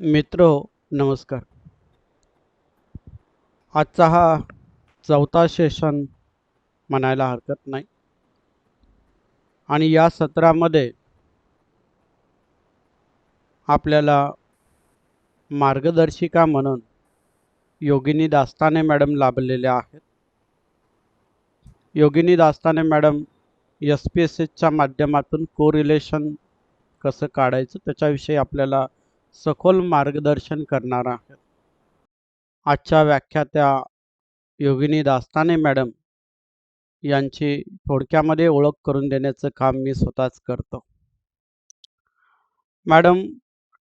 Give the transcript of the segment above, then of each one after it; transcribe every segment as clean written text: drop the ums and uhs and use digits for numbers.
मित्र नमस्कार. आजचा हा चौथा सेशन म्हणायला हरकत नाही आणि या सत्रामध्ये आपल्याला मार्गदर्शिका म्हणून योगिनी दास्ताने मॅडम लाभलेल्या आहेत. योगिनी दास्ताने मॅडम SPSSच्या माध्यमातून कोरिलेशन कसं काढायचं त्याच्याविषयी आपल्याला सखोल मार्गदर्शन करणार आहेत. आजच्या व्याख्यात्या योगिनी दास्ताने मॅडम यांची थोडक्यामध्ये ओळख करून देण्याचं काम मी स्वतःच करतो. मॅडम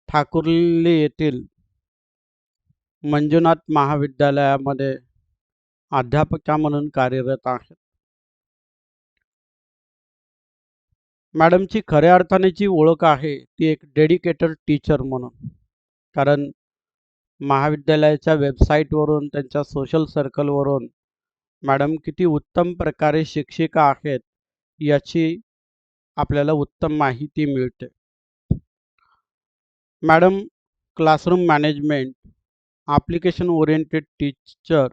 ठाकुर्ली येथील मंजुनाथ महाविद्यालयामध्ये अध्यापिका म्हणून कार्यरत आहेत. मॅडमची खऱ्या अर्थाने जी ओळख आहे ती एक डेडिकेटेड टीचर म्हणून, कारण महाविद्यालयाच्या वेबसाईटवरून त्यांच्या सोशल सर्कलवरून मॅडम किती उत्तम प्रकारे शिक्षिका आहेत याची आपल्याला उत्तम माहिती मिळते. Madam classroom management, application oriented teacher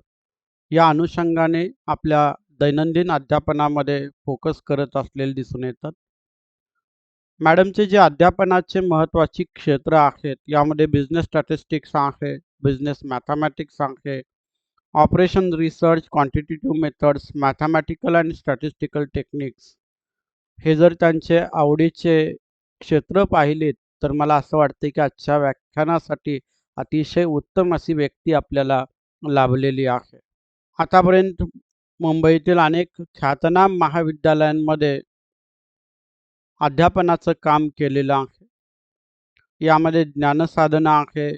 या अनुषंगाने आपल्या दैनंदिन अध्यापनामध्ये फोकस करत असलेले दिसून येतात. मॅडमचे जे अध्यापनाचे महत्त्वाची क्षेत्र आहेत यामध्ये बिझनेस स्टॅटिस्टिक्स आहे, बिझनेस मॅथमॅटिक्स आहे, operation research, quantitative methods, mathematical and statistical techniques हे जर त्यांचे आवडीचे क्षेत्र पाहिलेत तर मला असं वाटतं की आजच्या व्याख्यानासाठी अतिशय उत्तम अशी व्यक्ती आपल्याला लाभलेली आहे. आतापर्यंत मुंबईतील अनेक ख्यातनाम महाविद्यालयांमध्ये अध्यापनाचं काम केलेलं आहे. यामध्ये ज्ञानसाधना आहे,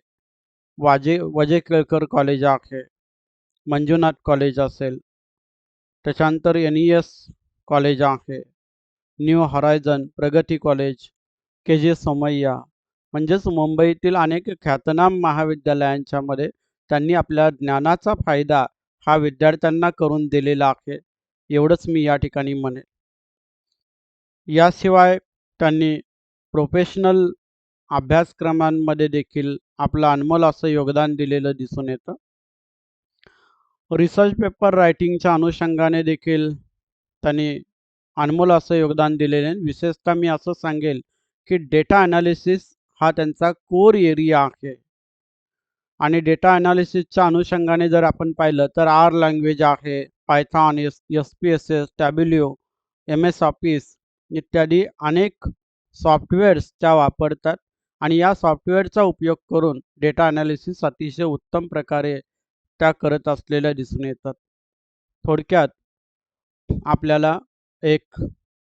वजे केळकर कॉलेज आहे, मंजुनाथ कॉलेज असेल, त्याच्यानंतर NES कॉलेज आहे, न्यू हॉरायझन, प्रगती कॉलेज, KJ सोमय्या, म्हणजेच मुंबईतील अनेक ख्यातनाम महाविद्यालयांच्यामध्ये त्यांनी आपल्या ज्ञानाचा फायदा हा विद्यार्थ्यांना करून दिलेला आहे, एवढंच मी या ठिकाणी म्हणेन. याशिवाय त्यांनी प्रोफेशनल अभ्यासक्रमांमध्ये देखील आपलं अनमोल असं योगदान दिलेलं दिसून येतं. रिसर्च पेपर रायटिंगच्या अनुषंगाने देखील त्यांनी अनमोल असं योगदान दिलेले. विशेषतः मी असं सांगेल की डेटा ॲनालिसिस हा त्यांचा कोर एरिया आहे आणि डेटा ॲनालिसिसच्या अनुषंगाने जर आपण पाहिलं तर R लँग्वेज आहे, पायथॉन, SPSS, टॅब्ल्यू, MS ऑफिस इत्यादी अनेक सॉफ्टवेअर्स त्या वापरतात आणि या सॉफ्टवेअरचा उपयोग करून डेटा ॲनालिसिस अतिशय उत्तम प्रकारे त्या करत असलेल्या दिसून येतात. थोडक्यात आपल्याला एक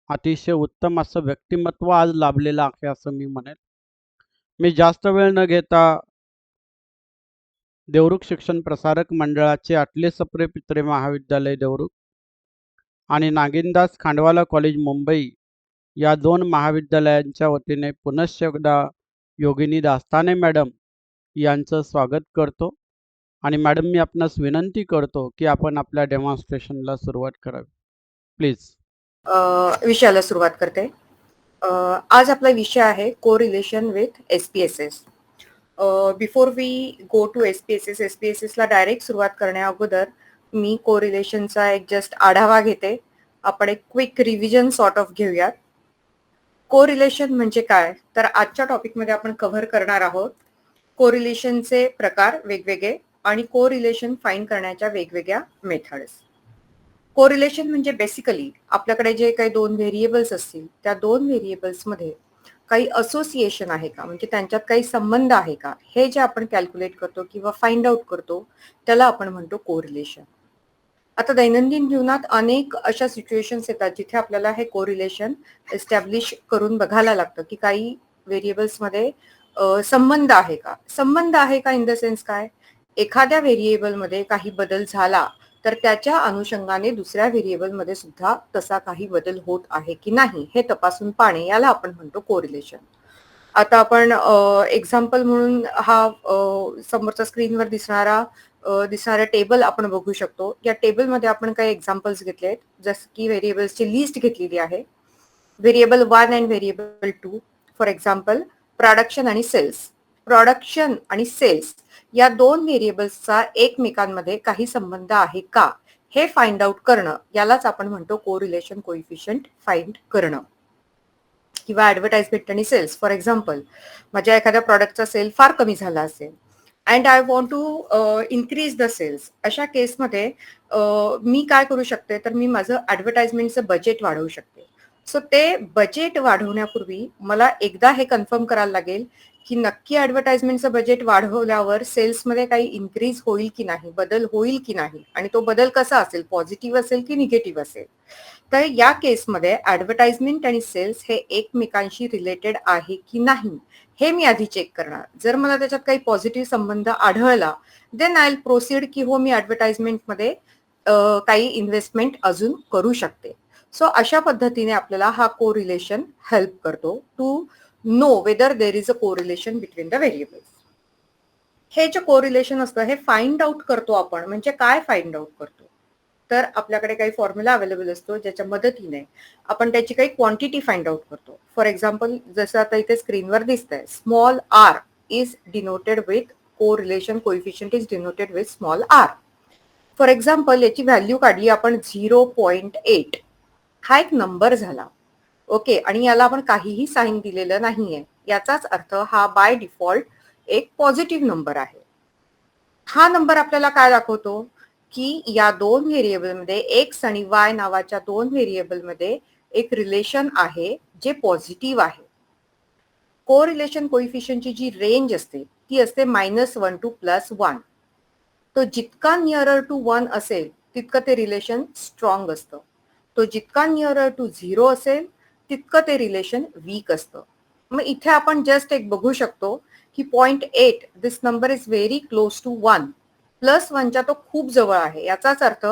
अतिशय उत्तम असं व्यक्तिमत्व आज लाभलेलं आहे असं मी म्हणेन. मी जास्त वेळ न घेता देवरुख शिक्षण प्रसारक मंडळाचे आटले सप्रे पित्रे महाविद्यालय देवरुख आणि नागिनदास खांडवाला कॉलेज मुंबई या 2 महाविद्यालयांच्या वतीने पुनश्च एकदा योगिनी दास्ताने मॅडम यांचं स्वागत करतो आणि मॅडम मी आपणास विनंती करतो की आपण आपल्या डेमॉन्स्ट्रेशनला सुरुवात करावी. प्लीज. विषयाला सुरुवात करते. आज आपला विषय आहे correlation with SPSS. Before we go to SPSS ला डायरेक्ट सुरुवात करण्या अगोदर मी कोरिलेशनचा एक जस्ट आढावा घेते. आपण एक क्विक रिव्हिजन सॉर्ट ऑफ घेऊयात. कोरिलेशन म्हणजे काय, तर आजच्या टॉपिकमध्ये आपण कव्हर करणार आहोत कोरिलेशनचे प्रकार वेगवेगळे आणि कोरिलेशन फाइंड करण्याच्या वेगवेगळ्या मेथड्स. कोरिलेशन म्हणजे बेसिकली आपल्याकडे जे काही 2 व्हेरिएबल्स असतील त्या 2 व्हेरिएबल्समध्ये काही असोसिएशन आहे का, म्हणजे त्यांच्यात काही संबंध आहे का, हे जे आपण कॅल्क्युलेट करतो किंवा फाइंड आउट करतो त्याला आपण म्हणतो कोरिलेशन. आता दैनंदिन जीवनात अनेक अशा सिच्युएशन्स येतात जिथे आपल्याला हे कोरिलेशन एस्टॅब्लिश करून बघायला लागतं की काही व्हेरिएबल्समध्ये संबंध आहे का. संबंध आहे का इन द सेन्स काय, एखाद्या व्हेरिएबलमध्ये काही बदल झाला तर त्याच्या अनुषंगाने दुसऱ्या व्हेरिएबलमध्ये सुद्धा तसा काही बदल होत आहे की नाही हे तपासून पाहणे, याला आपण म्हणतो कोरिलेशन. आता आपण एक्झाम्पल म्हणून हा समोरच्या स्क्रीनवर दिसणारा टेबल आपण बघू शकतो. या टेबलमध्ये आपण काही एक्झाम्पल्स घेतलेत, जसं की व्हेरिएबल्सची लिस्ट घेतलेली आहे. Variable 1 and variable 2, for example production आणि सेल्स. प्रोडक्शन आणि सेल्स या दोन व्हेरिएबल्सचा एकमेकांमध्ये काही संबंध आहे का हे फाइंड आउट करणं, यालाच आपण म्हणतो कोरिलेशन कोइफिशियंट फाइंड करणं. किंवा ऍडव्हर्टाइजमेंट आणि सेल्स. फॉर एक्झाम्पल, माझ्या एखाद्या प्रॉडक्टचा सेल फार कमी झाला असेल and I want to increase the sales. अशा केसमध्ये मी काय करू शकते, तर मी माझं ऍडव्हर्टाइजमेंटचं बजेट वाढवू शकते. सो ते बजेट वाढवण्यापूर्वी मला एकदा हे कन्फर्म करायला लागेल की नक्की ऍडव्हर्टाइजमेंटचं बजेट वाढवल्यावर सेल्समध्ये काही इन्क्रीज होईल की नाही, बदल होईल की नाही, आणि तो बदल कसा असेल, पॉझिटिव्ह असेल की निगेटिव्ह असेल. तर या केसमध्ये ऍडव्हर्टाइजमेंट आणि सेल्स हे एकमेकांशी रिलेटेड आहे की नाही हे मी आधी चेक करणार. जर मला त्याच्यात काही पॉझिटिव्ह संबंध आढळला, देन आय विल प्रोसीड की हो, मी ऍडव्हर्टाइजमेंटमध्ये काही इन्व्हेस्टमेंट अजून करू शकते. सो अशा पद्धतीने आपल्याला हा कोरिलेशन हेल्प करतो to know whether there is a correlation between the variables. हे जे कोरिलेशन असतं हे फाइंड आउट करतो आपण. म्हणजे काय फाइंड आउट करतो, तर आपल्याकडे काही फॉर्म्युला अवेलेबल असतो ज्याच्या मदतीने आपण त्याची काही क्वांटिटी फाइंड आउट करतो. फॉर एक्झाम्पल, जसं आता इथे स्क्रीनवर दिसतंय, small R is denoted with correlation coefficient is denoted with small R. For example, याची व्हॅल्यू काढली आपण 0.8. हा एक नंबर झाला. ओके, आणि याला आपण काहीही साईन दिलेलं नाहीये. याचाच अर्थ हा बाय डिफॉल्ट एक पॉझिटिव्ह नंबर आहे. हा नंबर आपल्याला काय दाखवतो की या दोन व्हेरिएबलमध्ये एक्स आणि वाय नावाच्या दोन व्हेरिएबलमध्ये एक रिलेशन आहे जे पॉझिटिव्ह आहे. कोरिलेशन कोइफिशियंटची जी रेंज असते ती असते -1 टू +1. तो जितका नियरर टू 1 असेल तितकं ते रिलेशन स्ट्रॉंग असतं. तो जितका नियरर टू 0 असेल तितकं ते रिलेशन वीक असतं. मग इथे आपण जस्ट एक बघू शकतो की 0.8 this number is very close to 1. +1च्या तो खूप जवळ आहे. याचाच अर्थ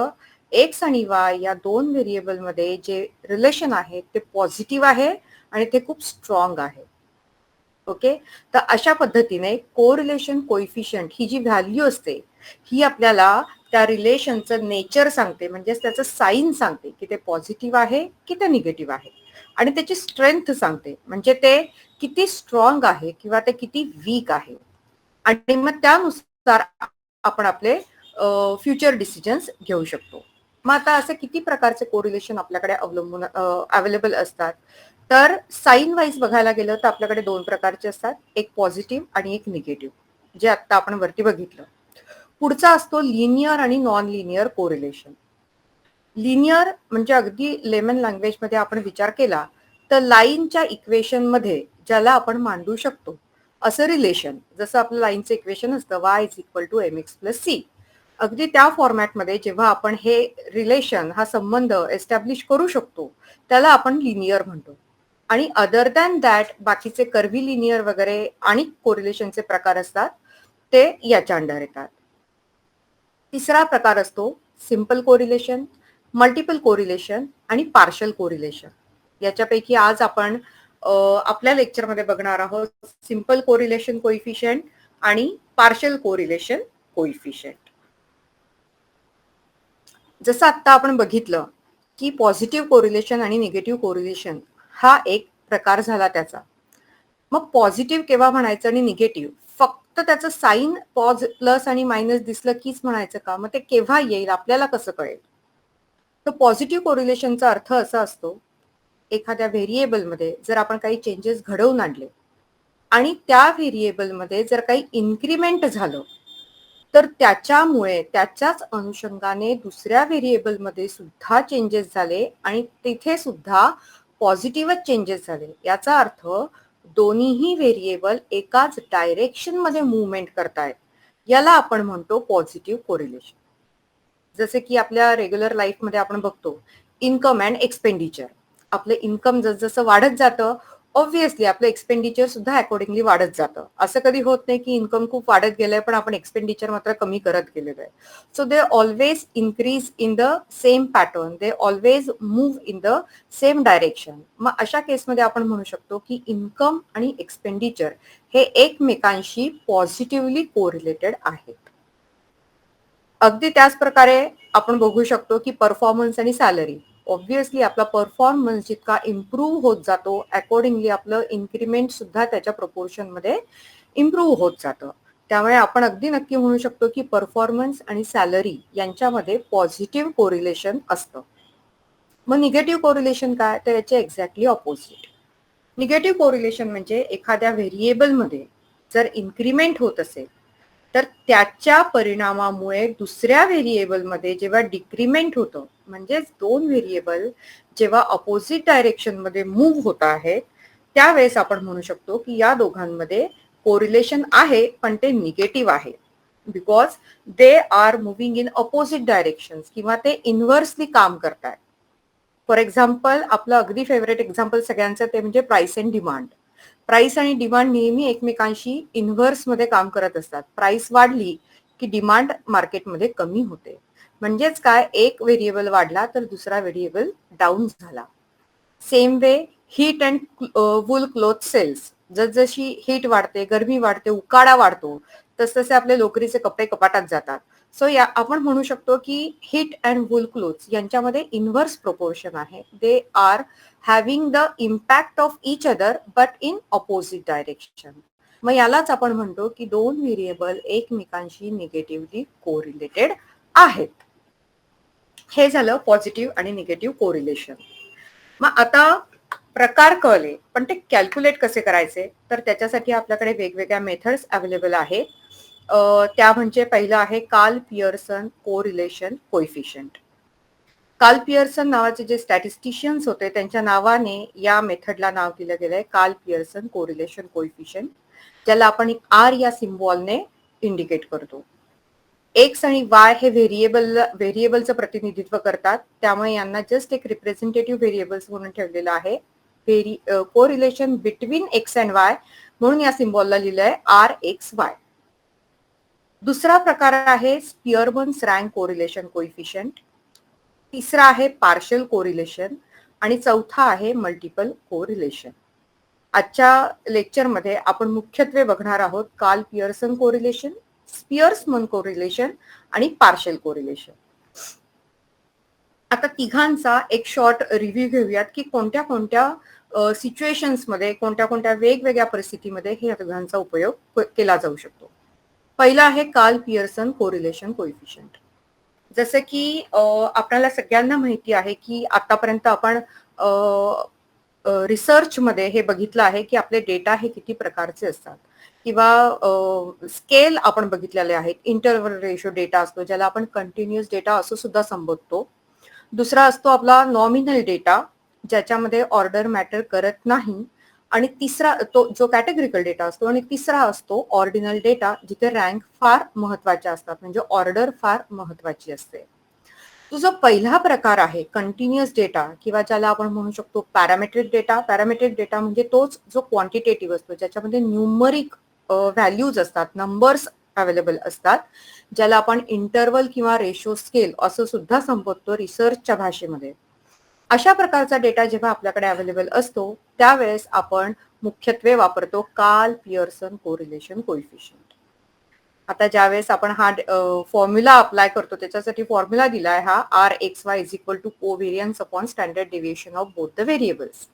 एक्स आणि वाय या दोन व्हेरिएबलमध्ये जे रिलेशन आहे ते पॉझिटिव्ह आहे आणि ते खूप स्ट्रॉंग आहे. ओके, तर अशा पद्धतीने कोरिलेशन कोइफिशियंट ही जी व्हॅल्यू असते ही आपल्याला त्या रिलेशनचं नेचर सांगते, म्हणजेच त्याचं साईन सांगते की ते पॉझिटिव्ह आहे की ते निगेटिव्ह आहे, आणि त्याची स्ट्रेंथ सांगते, म्हणजे ते किती स्ट्रॉंग आहे किंवा ते किती वीक आहे. आणि मग त्यानुसार आपण आपले फ्युचर डिसिजन्स घेऊ शकतो. मग आता असे किती प्रकारचे कोरिलेशन आपल्याकडे अवलंबून अवेलेबल असतात, तर साईन वाईज बघायला गेलं तर आपल्याकडे दोन प्रकारचे असतात, एक पॉझिटिव्ह आणि एक निगेटिव्ह, जे आता आपण वरती बघितलं. पुढचा असतो लिनियर आणि नॉन लिनियर कोरिलेशन. लिनियर म्हणजे अगदी लेमन लँग्वेजमध्ये आपण विचार केला तर लाईनच्या इक्वेशन मध्ये ज्याला आपण मांडू शकतो असं रिलेशन, जसं आपलं लाईनचं इक्वेशन असतं y=mx+c, अगदी त्या फॉर्मॅटमध्ये जेव्हा आपण हे रिलेशन, हा संबंध एस्टॅब्लिश करू शकतो त्याला आपण लिनियर म्हणतो. आणि अदर दॅन दॅट बाकीचे कर्वी लिनियर वगैरे आणि कोरिलेशनचे प्रकार असतात ते याच्या अंडर येतात. तिसरा प्रकार असतो सिंपल कोरिलेशन, मल्टिपल कोरिलेशन आणि पार्शल कोरिलेशन. याच्यापैकी आज आपण आपल्या लेक्चरमध्ये बघणार आहोत सिंपल कोरिलेशन कोइफिशियंट आणि पार्शल कोरिलेशन कोइफिशियंट. जसं आता आपण बघितलं की पॉझिटिव्ह कोरिलेशन आणि निगेटिव्ह कोरिलेशन हा एक प्रकार झाला त्याचा. मग पॉझिटिव्ह केव्हा म्हणायचं आणि निगेटिव्ह फक्त त्याचं साईन प्लस आणि मायनस दिसलं कीच म्हणायचं का? मग ते केव्हा येईल आपल्याला कसं कळेल? तर पॉझिटिव्ह कोरिलेशनचा अर्थ असा असतो, एखाद्या व्हेरिएबलमध्ये जर आपण काही चेंजेस घडवून आणले आणि त्या व्हेरिएबलमध्ये जर काही इन्क्रीमेंट झालं तर त्याच्यामुळे त्याच्याच अनुषंगाने दुसऱ्या व्हेरिएबलमध्ये सुद्धा चेंजेस झाले आणि तिथे सुद्धा पॉझिटिव्हच चेंजेस झाले. याचा अर्थ दोन्हीही व्हेरिएबल एकाच डायरेक्शन मध्ये मूव्हमेंट करतायत. याला आपण म्हणतो पॉझिटिव्ह कोरिलेशन. जसे की आपल्या रेग्युलर लाईफमध्ये आपण बघतो इन्कम अँड एक्सपेंडिचर. आपलं इन्कम जसं वाढत जातं ऑब्व्हियसली आपलं एक्सपेंडिचर सुद्धा अकॉर्डिंगली वाढत जातं. असं कधी होत नाही की इन्कम खूप वाढत गेलंय पण आपण एक्सपेंडिचर मात्र कमी करत गेलेलो आहे. So they always increase in the same pattern, they always move in the same direction. मग अशा केसमध्ये आपण म्हणू शकतो की इन्कम आणि एक्सपेंडिचर हे एकमेकांशी पॉझिटिव्हली कोरिलेटेड आहेत. अगदी त्याच प्रकारे आपण बघू शकतो की परफॉर्मन्स आणि सॅलरी. ऑब्व्हियसली आपला परफॉर्मन्स जितका इम्प्रूव्ह होत जातो अकॉर्डिंगली आपलं इन्क्रीमेंट सुद्धा त्याच्या प्रपोर्शन मध्ये इम्प्रूव्ह होत जातं. त्यामुळे आपण अगदी नक्की म्हणू शकतो की परफॉर्मन्स आणि सॅलरी यांच्यामध्ये पॉझिटिव्ह कोरिलेशन असतं. मग निगेटिव्ह कोरिलेशन काय? तर याचे एक्झॅक्टली ऑपोजिट. निगेटिव्ह कोरिलेशन म्हणजे एखाद्या व्हेरिएबलमध्ये जर इन्क्रिमेंट होत असेल, तर त्याच्या परिणामामुळे दुसऱ्या व्हेरिएबलमध्ये जेव्हा डिक्रिमेंट होतं, म्हणजेच 2 व्हेरिएबल जेव्हा अपोझिट डायरेक्शनमध्ये मूव्ह होत आहेत, त्यावेळेस आपण म्हणू शकतो की या दोघांमध्ये कोरिलेशन आहे, पण ते निगेटिव्ह आहे. Because they are moving in opposite directions किंवा ते इन्व्हर्सली काम करतायत. फॉर एक्झाम्पल आपलं अगदी फेवरेट एक्झाम्पल सगळ्यांचं ते म्हणजे प्राइस अँड डिमांड. प्राइस आणि डिमांड नेहमी एकमेकांशी इन्व्हर्समध्ये काम करत असतात. प्राइस वाढली की डिमांड मार्केटमध्ये कमी होते. म्हणजेच काय, एक व्हेरिएबल वाढला तर दुसरा व्हेरिएबल डाऊन झाला. Same way heat and wool cloth sales. जसजशी हीट वाढते, गरमी वाढते, उकाडा वाढतो, तसतसे आपले लोकरीचे कपडे कपाटात जातात. सो या आपण म्हणू शकतो की हीट अँड वूल क्लोथ्स यांच्यामध्ये इन्व्हर्स प्रोपोर्शन आहे. दे are having the impact of each other but in opposite direction. मग यालाच आपण म्हणतो की 2 व्हेरिएबल एकमेकांशी निगेटिव्हली कोरिलेटेड आहेत. हे झालं पॉझिटिव्ह आणि निगेटिव्ह कोरिलेशन. मग आता प्रकार कळले, पण ते कॅल्क्युलेट कसे करायचे? तर त्याच्यासाठी आपल्याकडे वेगवेगळ्या मेथड्स अवेलेबल आहेत. त्या म्हणजे पहिलं आहे Karl Pearson correlation coefficient. Karl Pearson नावाचे जे स्टॅटिस्टिशियन्स होते त्यांच्या नावाने या मेथडला नाव दिलं गेलंय कार्ल पियर्सन कोरिलेशन कोइफिशियंट, ज्याला आपण आर या सिम्बॉलने इंडिकेट करतो. एक्स आणि वाय हे व्हेरिएबलचं प्रतिनिधित्व करतात, त्यामुळे यांना जस्ट एक रिप्रेझेंटेटिव्ह व्हेरिएबल्स म्हणून ठेवलेलं आहे. Correlation between x and Y म्हणून या सिम्बॉलला लिहिलंय आर एक्स वाय. दुसरा प्रकार आहे स्पियरमन्स रँक कोरिलेशन कोइफिशियंट. तिसरा आहे पार्शियल कोरिलेशन आणि चौथा आहे मल्टिपल कोरिलेशन. आजच्या लेक्चरमध्ये आपण मुख्यत्वे बघणार आहोत कार्ल पियर्सन कोरिलेशन, स्पियर्समन कोरिलेशन आणि पार्शियल कोरिलेशन. आता तिघांचा एक शॉर्ट रिव्ह्यू घेऊयात की कोणत्या कोणत्या सिच्युएशन्समध्ये, कोणत्या कोणत्या वेगवेगळ्या परिस्थितीमध्ये हे तिघांचा उपयोग केला जाऊ शकतो. पहिला आहे कार्ल पियर्सन कोरिलेशन कोइफिशियंट. जसं की आपल्याला सगळ्यांना माहिती आहे की आतापर्यंत आपण रिसर्चमध्ये हे बघितलं आहे की आपले डेटा हे किती प्रकारचे असतात किंवा स्केल आपण बघितलेले आहेत. इंटरव्हल रेशो डेटा असतो, ज्याला आपण कंटिन्युअस डेटा असं सुद्धा संबोधतो. दुसरा असतो आपला नॉमिनल डेटा, ज्याच्यामध्ये ऑर्डर मॅटर करत नाही. आणि तिसरा तो जो कॅटेगरिकल डेटा असतो. आणि तिसरा असतो ऑर्डिनल डेटा, जिथे रँक फार महत्वाच्या असतात, म्हणजे ऑर्डर फार महत्वाची असते. तो जो पहिला प्रकार आहे कंटिन्युअस डेटा किंवा ज्याला आपण म्हणू शकतो पॅरामेट्रिक डेटा. पॅरामेट्रिक डेटा म्हणजे तोच जो क्वांटिटेटिव्ह असतो, ज्याच्यामध्ये न्यूमरिक व्हॅल्यूज असतात, नंबर्स अवेलेबल असतात, ज्याला आपण इंटरवल किंवा रेशो स्केल असं सुद्धा संबोधतो रिसर्चच्या भाषेमध्ये. अशा प्रकारचा डेटा जेव्हा आपल्याकडे अवेलेबल असतो त्यावेळेस आपण मुख्यत्वे वापरतो कार्ल पियर्सन कोरिलेशन कोइफिशियंट. आता ज्यावेळेस आपण हा फॉर्म्युला अप्लाय करतो, त्याच्यासाठी फॉर्म्युला दिलाय हा R X Y is equal to covariance upon standard deviation of both the variables.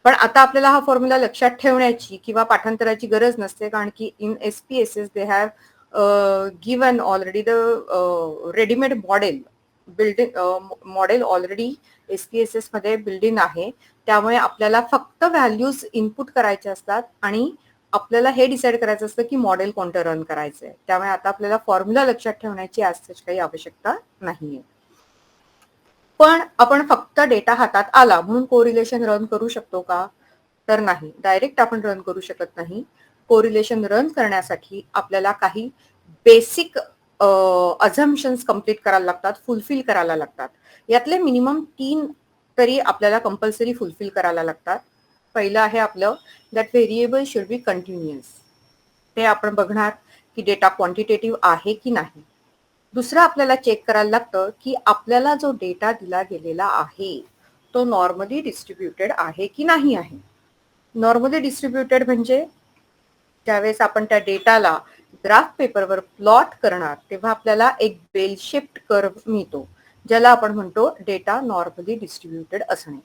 पण आता आपल्याला हा फॉर्म्युला लक्षात ठेवण्याची किंवा पाठांतराची गरज नसते, कारण की in SPSS they have given already the readymade model. Model already SPSS मध्ये बिल्ड इन आहे. त्यामुळे आपल्याला फक्त व्हॅल्यूज इनपुट करायचे असतात आणि आपल्याला हे डिसाईड करायचं असतं की मॉडेल कोणतं रन करायचंय. त्यामुळे आता आपल्याला फॉर्म्युला लक्षात ठेवण्याची आज काही आवश्यकता नाहीये. पण आपण फक्त डेटा हातात आला म्हणून कोरिलेशन रन करू शकतो का? तर नाही, डायरेक्ट आपण रन करू शकत नाही. कोरिलेशन रन करण्यासाठी आपल्याला काही बेसिक अझम्पशन्स कंप्लीट करायला लागतात, फुलफिल करायला लागतात. यातले मिनिमम 3 तरी आपल्याला कंपल्सरी फुलफिल करायला लागतात. पहिलं आहे आपलं that variable should be continuous. ते आपण बघणार की डेटा क्वांटिटेटिव्ह आहे की नाही. दुसरं आपल्याला चेक करायला लागतं की आपल्याला जो डेटा दिला गेलेला आहे तो नॉर्मली डिस्ट्रीब्युटेड आहे की नाही आहे. नॉर्मली डिस्ट्रीब्युटेड म्हणजे ज्यावेळेस आपण त्या डेटाला ग्राफ पेपरवर प्लॉट करणार तेव्हा आपल्याला एक बेल शेप्ड कर्व मिळतो, ज्याला आपण म्हणतो डेटा नॉर्मली डिस्ट्रीब्युटेड असणे.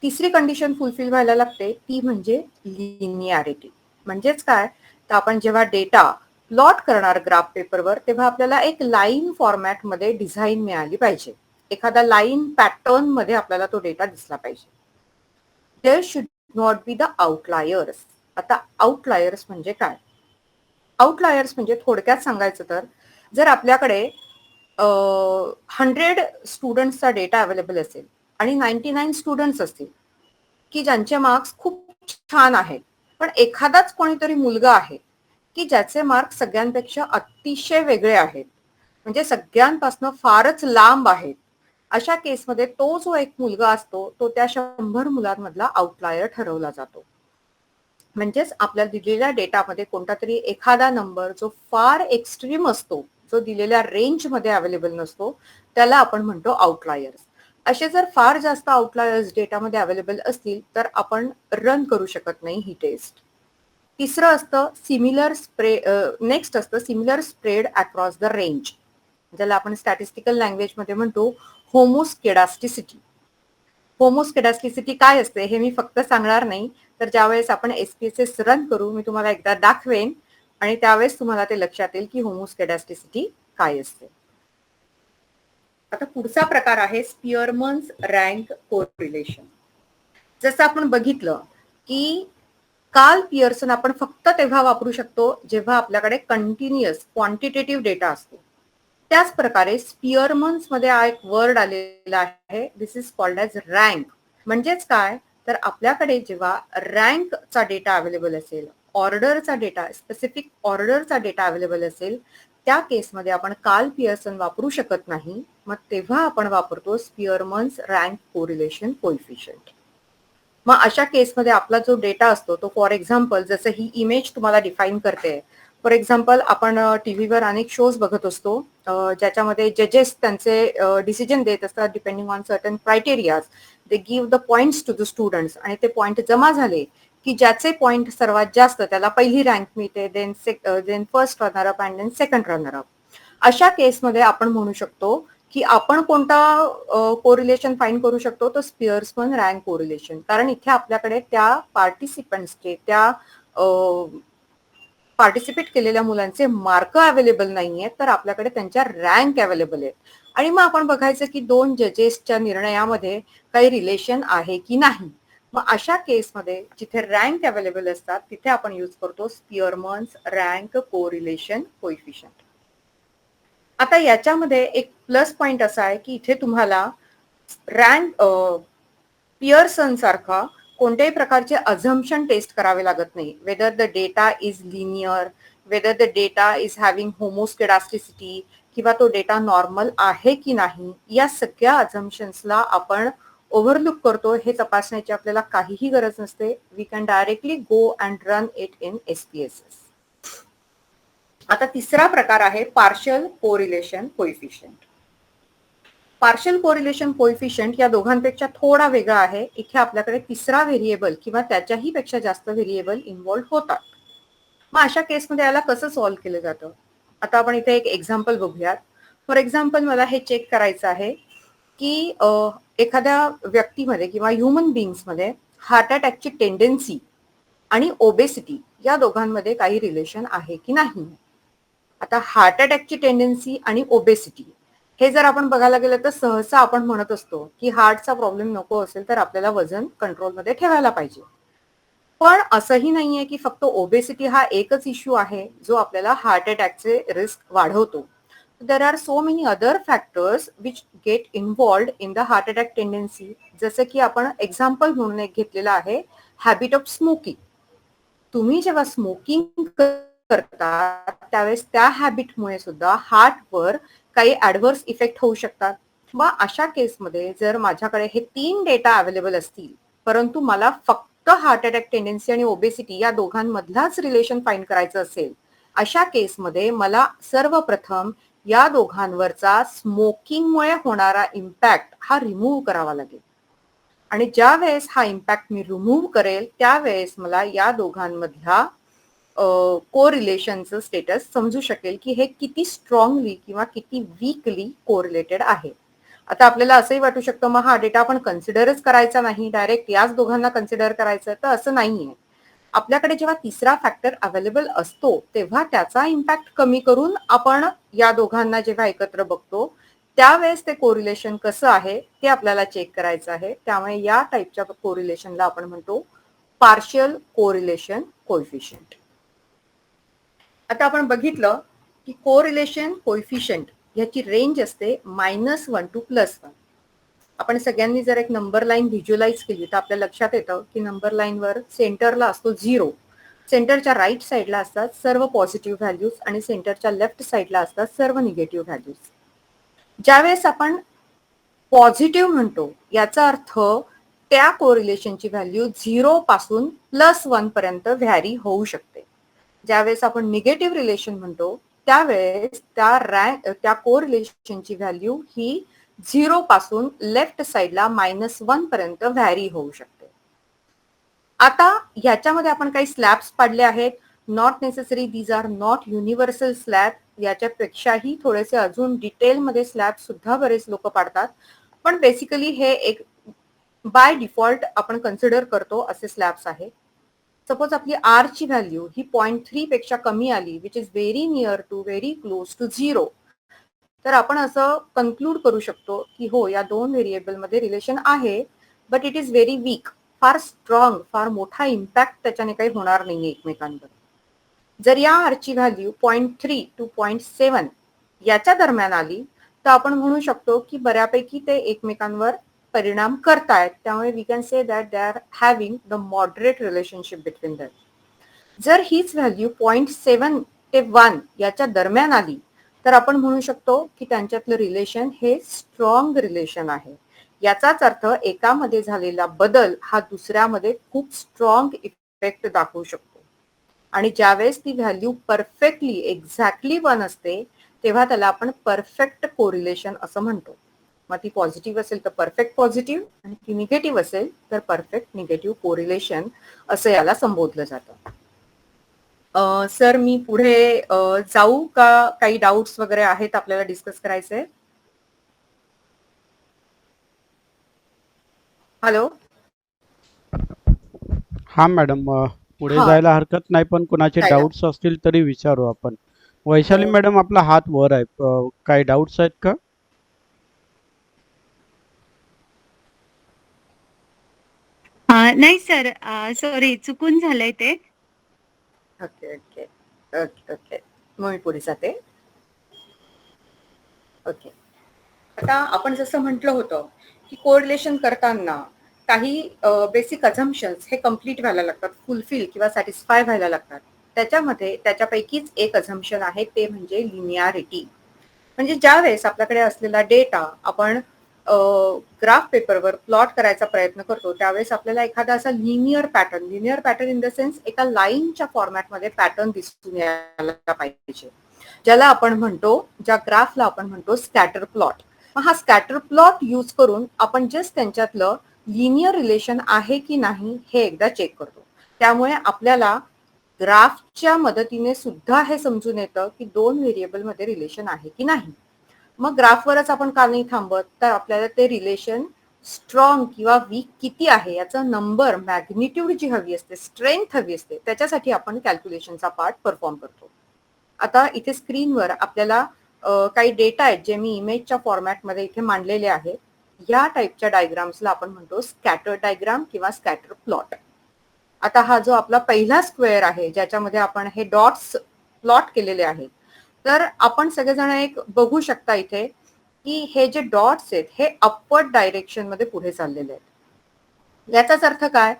तिसरी कंडिशन फुलफिल व्हायला लागते ती म्हणजे लिनियारिटी. म्हणजेच काय, तर आपण जेव्हा डेटा प्लॉट करणार ग्राफ पेपरवर तेव्हा आपल्याला एक लाईन फॉर्मॅटमध्ये डिझाईन मिळाली पाहिजे. एखादा लाईन पॅटर्न मध्ये आपल्याला तो डेटा दिसला पाहिजे. There should not be the outliers. आता आउटलायर्स म्हणजे काय? आउटलायर्स म्हणजे थोडक्यात सांगायचं तर जर आपल्याकडे 100 स्टुडंट्सचा डेटा अवेलेबल असेल आणि 99 स्टुडंट्स असतील की ज्यांचे मार्क्स खूप छान आहेत, पण एखादाच कोणीतरी मुलगा आहे की ज्याचे मार्क्स सगळ्यांपेक्षा अतिशय वेगळे आहेत, म्हणजे सगळ्यांपासून फारच लांब आहेत. अशा केसमध्ये तो जो एक मुलगा असतो तो त्या 100 मुलांमधला आउटलायर ठरवला जातो. म्हणजेच आपल्या दिलेल्या डेटामध्ये कोणता तरी एखादा नंबर जो फार एक्स्ट्रीम असतो, जो दिलेल्या रेंजमध्ये अवेलेबल नसतो, त्याला आपण म्हणतो आउटलायर्स. असे जर फार जास्त आउटलायर्स डेटामध्ये अवेलेबल असतील तर आपण रन करू शकत नाही ही टेस्ट. तिसरं असतं नेक्स्ट असतं similar spread across the range, ज्याला आपण स्टॅटिस्टिकल लँग्वेजमध्ये म्हणतो होमोस्केडास्टिसिटी. होमोस्केडास्टिसिटी काय असते हे मी फक्त सांगणार नाही, तर ज्यावेळेस आपण SPSS रन करू मी तुम्हाला एकदा दाखवेन आणि त्यावेळेस तुम्हाला ते लक्षात येईल की होमोस्केडास्टिसिटी काय असते. आता पुढचा प्रकार आहे स्पिअरमन्स रँक कोरिलेशन. जसं आपण बघितलं की कार्ल पियर्सन आपण फक्त तेव्हा वापरू शकतो जेव्हा आपल्याकडे कंटिन्युअस क्वांटिटेटिव्ह डेटा असतो. त्याच प्रकारे स्पिअरमन्स मध्ये हा एक वर्ड आलेला आहे, दिस इज कॉल्ड ॲज रँक. म्हणजेच काय, तर आपल्याकडे जेव्हा रँकचा डेटा अवेलेबल असेल, ऑर्डरचा डेटा, स्पेसिफिक ऑर्डरचा डेटा अवेलेबल असेल, त्या केसमध्ये आपण कार्ल पियर्सन वापरू शकत नाही. मग तेव्हा आपण वापरतो स्पिअरमन्स रँक कोरिलेशन कोइफिशियंट. मग अशा केसमध्ये आपला जो डेटा असतो तो फॉर एक्झाम्पल जसं ही इमेज तुम्हाला डिफाईन करते. फॉर एक्झाम्पल आपण टीव्हीवर अनेक शोज बघत असतो ज्याच्यामध्ये जजेस त्यांचे डिसिजन देत असतात depending on certain criterias. They give the points to the students आणि ते पॉइंट जमा झाले की ज्याचे पॉइंट सर्वात जास्त त्याला पहिली रँक मिळते, then first runner up and then second runner up. अशा केसमध्ये आपण म्हणू शकतो की आपण कोणता कोरिलेशन फाईंड करू शकतो, तो स्पिअर्समन रँक कोरिलेशन. कारण इथे आपल्याकडे त्या पार्टिसिपंट्सचे, त्या पार्टिसिपेट केलेल्या मुलांचे मार्क अवेलेबल नाहीये, तर आपल्याकडे त्यांच्या रँक अवेलेबल आहेत. आणि मग आपण बघायचं की दोन जजेसच्या निर्णयामध्ये काही रिलेशन आहे की नाही. मग अशा केसमध्ये जिथे रँक अवेलेबल असतात तिथे आपण यूज करतो स्पिअरमन्स रँक कोरिलेशन कोइफिशियंट. आता याच्यामध्ये एक प्लस पॉइंट असा आहे की इथे तुम्हाला रँक पियर्सन सारखा कोणत्याही प्रकारचे अझम्पशन टेस्ट करावे लागत नाही. Whether the data is linear, whether the data is having homoscedasticity, किंवा तो डेटा नॉर्मल आहे की नाही, या सगळ्या अझम्पशन्सला आपण ओव्हरलुक करतो. हे तपासण्याची आपल्याला काहीही गरज नसते. We can directly go and run it in SPSS. आता तिसरा प्रकार आहे partial correlation coefficient. Partial correlation coefficient या दोघांपेक्षा थोडा वेगळा आहे. इथे आपल्याकडे तिसरा व्हेरिएबल किंवा त्याच्याही पेक्षा जास्त व्हेरिएबल इन्व्हॉल्व होतात. मग अशा केसमध्ये याला कसं सॉल्व्ह केलं जातं? आता आपण इथे एक एक्झाम्पल बघूयात. फॉर एक्झाम्पल मला हे चेक करायचं आहे की एखाद्या व्यक्तीमध्ये किंवा ह्युमन बिंग्समध्ये हार्ट अटॅकची टेंडन्सी आणि ओबेसिटी या दोघांमध्ये काही रिलेशन आहे की नाही. आता हार्ट अटॅकची टेंडन्सी आणि ओबेसिटी हे जर आपण बघायला गेलं तर सहसा आपण म्हणत असतो की हार्टचा प्रॉब्लेम नको असेल तर आपल्याला वजन कंट्रोलमध्ये ठेवायला पाहिजे. पण असंही नाहीये की फक्त ओबेसिटी हा एकच इश्यू आहे जो आपल्याला हार्ट अटॅकचे रिस्क वाढवतो. There are so many other factors which get involved in the heart attack tendency. जसं की आपण एक्झाम्पल म्हणून एक घेतलेलं आहे हॅबिट ऑफ स्मोकिंग. तुम्ही जेव्हा स्मोकिंग करता त्यावेळेस त्या हॅबिटमुळे सुद्धा हार्टवर काही ऍडव्हर्स इफेक्ट होऊ शकतात. मग अशा केसमध्ये जर माझ्याकडे हे 3 डेटा अवेलेबल असतील परंतु मला फक्त हार्ट अटॅक टेंडन्सी आणि ओबेसिटी या दोघांमधलाच रिलेशन फाईंड करायचं असेल, अशा केसमध्ये मला सर्वप्रथम या दोघांवरचा स्मोकिंगमुळे होणारा इम्पॅक्ट हा रिमूव्ह करावा लागेल. आणि ज्या वेळेस हा इम्पॅक्ट मी रिमूव्ह करेल त्यावेळेस मला या दोघांमधला कोरिलेशनचं स्टेटस समजू शकेल की हे किती स्ट्रॉंगली किंवा किती वीकली कोरिलेटेड आहे. आता आपल्याला असंही वाटू शकतं मग हा डेटा आपण कन्सिडरच करायचा नाही, डायरेक्ट याच दोघांना कन्सिडर करायचं, तर असं नाहीये. आपल्याकडे जेव्हा तिसरा फॅक्टर अवेलेबल असतो तेव्हा त्याचा इम्पॅक्ट कमी करून आपण या दोघांना जेव्हा एकत्र बघतो त्यावेळेस ते कोरिलेशन कसं आहे ते आपल्याला चेक करायचं आहे. त्यामुळे या टाईपच्या कोरिलेशनला आपण म्हणतो पार्शियल कोरिलेशन कोएफिशियंट. आता आपण बघितलं की कोरिलेशन कोएफिशियंट याची रेंज असते -1 टू +1. आपण सगळ्यांनी जर एक नंबर लाईन व्हिज्युअलाइज केली तर आपल्या लक्षात येतं की नंबर लाईनवर सेंटरला असतो 0. सेंटरच्या राईट साईडला असतात सर्व पॉझिटिव्ह व्हॅल्यूज आणि सेंटरच्या लेफ्ट साईडला असतात सर्व निगेटिव्ह व्हॅल्यूज. ज्यावेळेस आपण पॉझिटिव्ह म्हणतो याचा अर्थ त्या कोरिलेशनची व्हॅल्यू 0 पासून +1 पर्यंत व्हॅरी होऊ शकते. ज्यावेळेस आपण निगेटिव्ह रिलेशन म्हणतो त्यावेळेस त्या कोरिलेशनची व्हॅल्यू ही 0 पासून लेफ्ट साईडला -1 पर्यंत व्हॅरी होऊ शकते. आता ह्याच्यामध्ये आपण काही स्लॅब्स पाडले आहेत. Not necessary these are not universal slab. याच्यापेक्षाही थोडेसे अजून डिटेलमध्ये स्लॅब सुद्धा बरेच लोक पाडतात. पण बेसिकली हे एक बाय डिफॉल्ट आपण कन्सिडर करतो असे स्लॅब्स आहेत. सपोज आपली आर ची व्हॅल्यू ही 0.3 पेक्षा कमी आली which is very near to very close to 0. तर आपण असं कन्क्लूड करू शकतो की हो या दोन व्हेरिएबल मध्ये रिलेशन आहे but it is very weak. फार स्ट्रॉंग फार मोठा इम्पॅक्ट त्याच्याने काही होणार नाहीये एकमेकांवर. जर या आरची व्हॅल्यू 0.3 टू 0.7 याच्या दरम्यान आली तर आपण म्हणू शकतो की बऱ्यापैकी ते एकमेकांवर परिणाम करतायत. त्यामुळे we can say that they are having the moderate relationship between them. जर हीच व्हॅल्यू 0.7 ते 1 याच्या दरम्यान आली तर आपण म्हणू शकतो की त्यांच्यातलं रिलेशन हे स्ट्रॉंग रिलेशन आहे. याचाच अर्थ एकामध्ये झालेला बदल हा दुसऱ्यामध्ये खूप स्ट्रॉंग इफेक्ट दाखवू शकतो. आणि ज्यावेळेस ती व्हॅल्यू परफेक्टली एक्झॅक्टली 1 असते तेव्हा त्याला आपण परफेक्ट कोरिलेशन असं म्हणतो. मग ती पॉझिटिव्ह असेल तर परफेक्ट पॉझिटिव्ह आणि ती निगेटिव्ह असेल तर परफेक्ट निगेटिव्ह कोरिलेशन असं याला संबोधलं जातं. सर मी पुढे जाऊ का? काही डाऊट्स वगैरे आहेत आपल्याला डिस्कस करायचे? हॅलो. हा मॅडम, पुढे हा जायला हरकत नाही, पण कुणाचे जायला. डाऊट्स असतील तरी विचारू आपण. वैशाली मॅडम, आपला हात वर आहे. काही डाऊट्स आहेत का? नाही सर, सॉरी चुकून झालंय ते. Okay okay okay okay. मग मी पुढे जाते. ओके. आता आपण जसं म्हटलं होतं की कोरिलेशन करताना काही बेसिक अझम्पशन्स हे कम्प्लीट व्हायला लागतात, फुलफिल किंवा सॅटिस्फाय व्हायला लागतात. त्याच्यामध्ये त्याच्यापैकीच एक अझम्पशन आहे ते म्हणजे लिनियारिटी. म्हणजे ज्या वेळेस आपल्याकडे असलेला डेटा आपण ग्राफ पेपरवर प्लॉट करायचा प्रयत्न करतो त्यावेळेस आपल्याला एखादा असा linear pattern in the sense एका लाईनच्या फॉर्मॅटमध्ये पॅटर्न दिसून यायला पाहिजे, ज्याला आपण म्हणतो, ज्या ग्राफला आपण म्हणतो स्कॅटर प्लॉट. हा स्कॅटर प्लॉट यूज करून आपण जस्ट त्यांच्यातलं लिनियर रिलेशन आहे की नाही हे एकदा चेक करतो. त्यामुळे आपल्याला ग्राफच्या मदतीने सुद्धा हे समजून येतं की दोन व्हेरिएबल मध्ये रिलेशन आहे की नाही. मग ग्राफवरच आपण का नाही थांबत, तर आपल्याला ते रिलेशन स्ट्रॉंग किंवा वीक किती आहे याचा नंबर, मॅग्निट्यूड जी हवी असते, स्ट्रेंथ हवी असते, त्याच्यासाठी आपण कॅल्क्युलेशनचा पार्ट परफॉर्म करतो. आता इथे स्क्रीनवर आपल्याला काही डेटा आहेत जे मी इमेजच्या फॉर्मॅटमध्ये इथे मांडलेले आहेत. या टाईपच्या डायग्राम्सला आपण म्हणतो स्कॅटर डायग्राम किंवा स्कॅटर प्लॉट. आता हा जो आपला पहिला स्क्वेअर आहे ज्याच्यामध्ये आपण हे डॉट्स प्लॉट केलेले आहेत, तर आपण सगळेजण एक बघू शकता इथे की हे जे डॉट्स आहेत हे अपवर्ड डायरेक्शन मध्ये पुढे चाललेले आहेत. याचाच अर्थ काय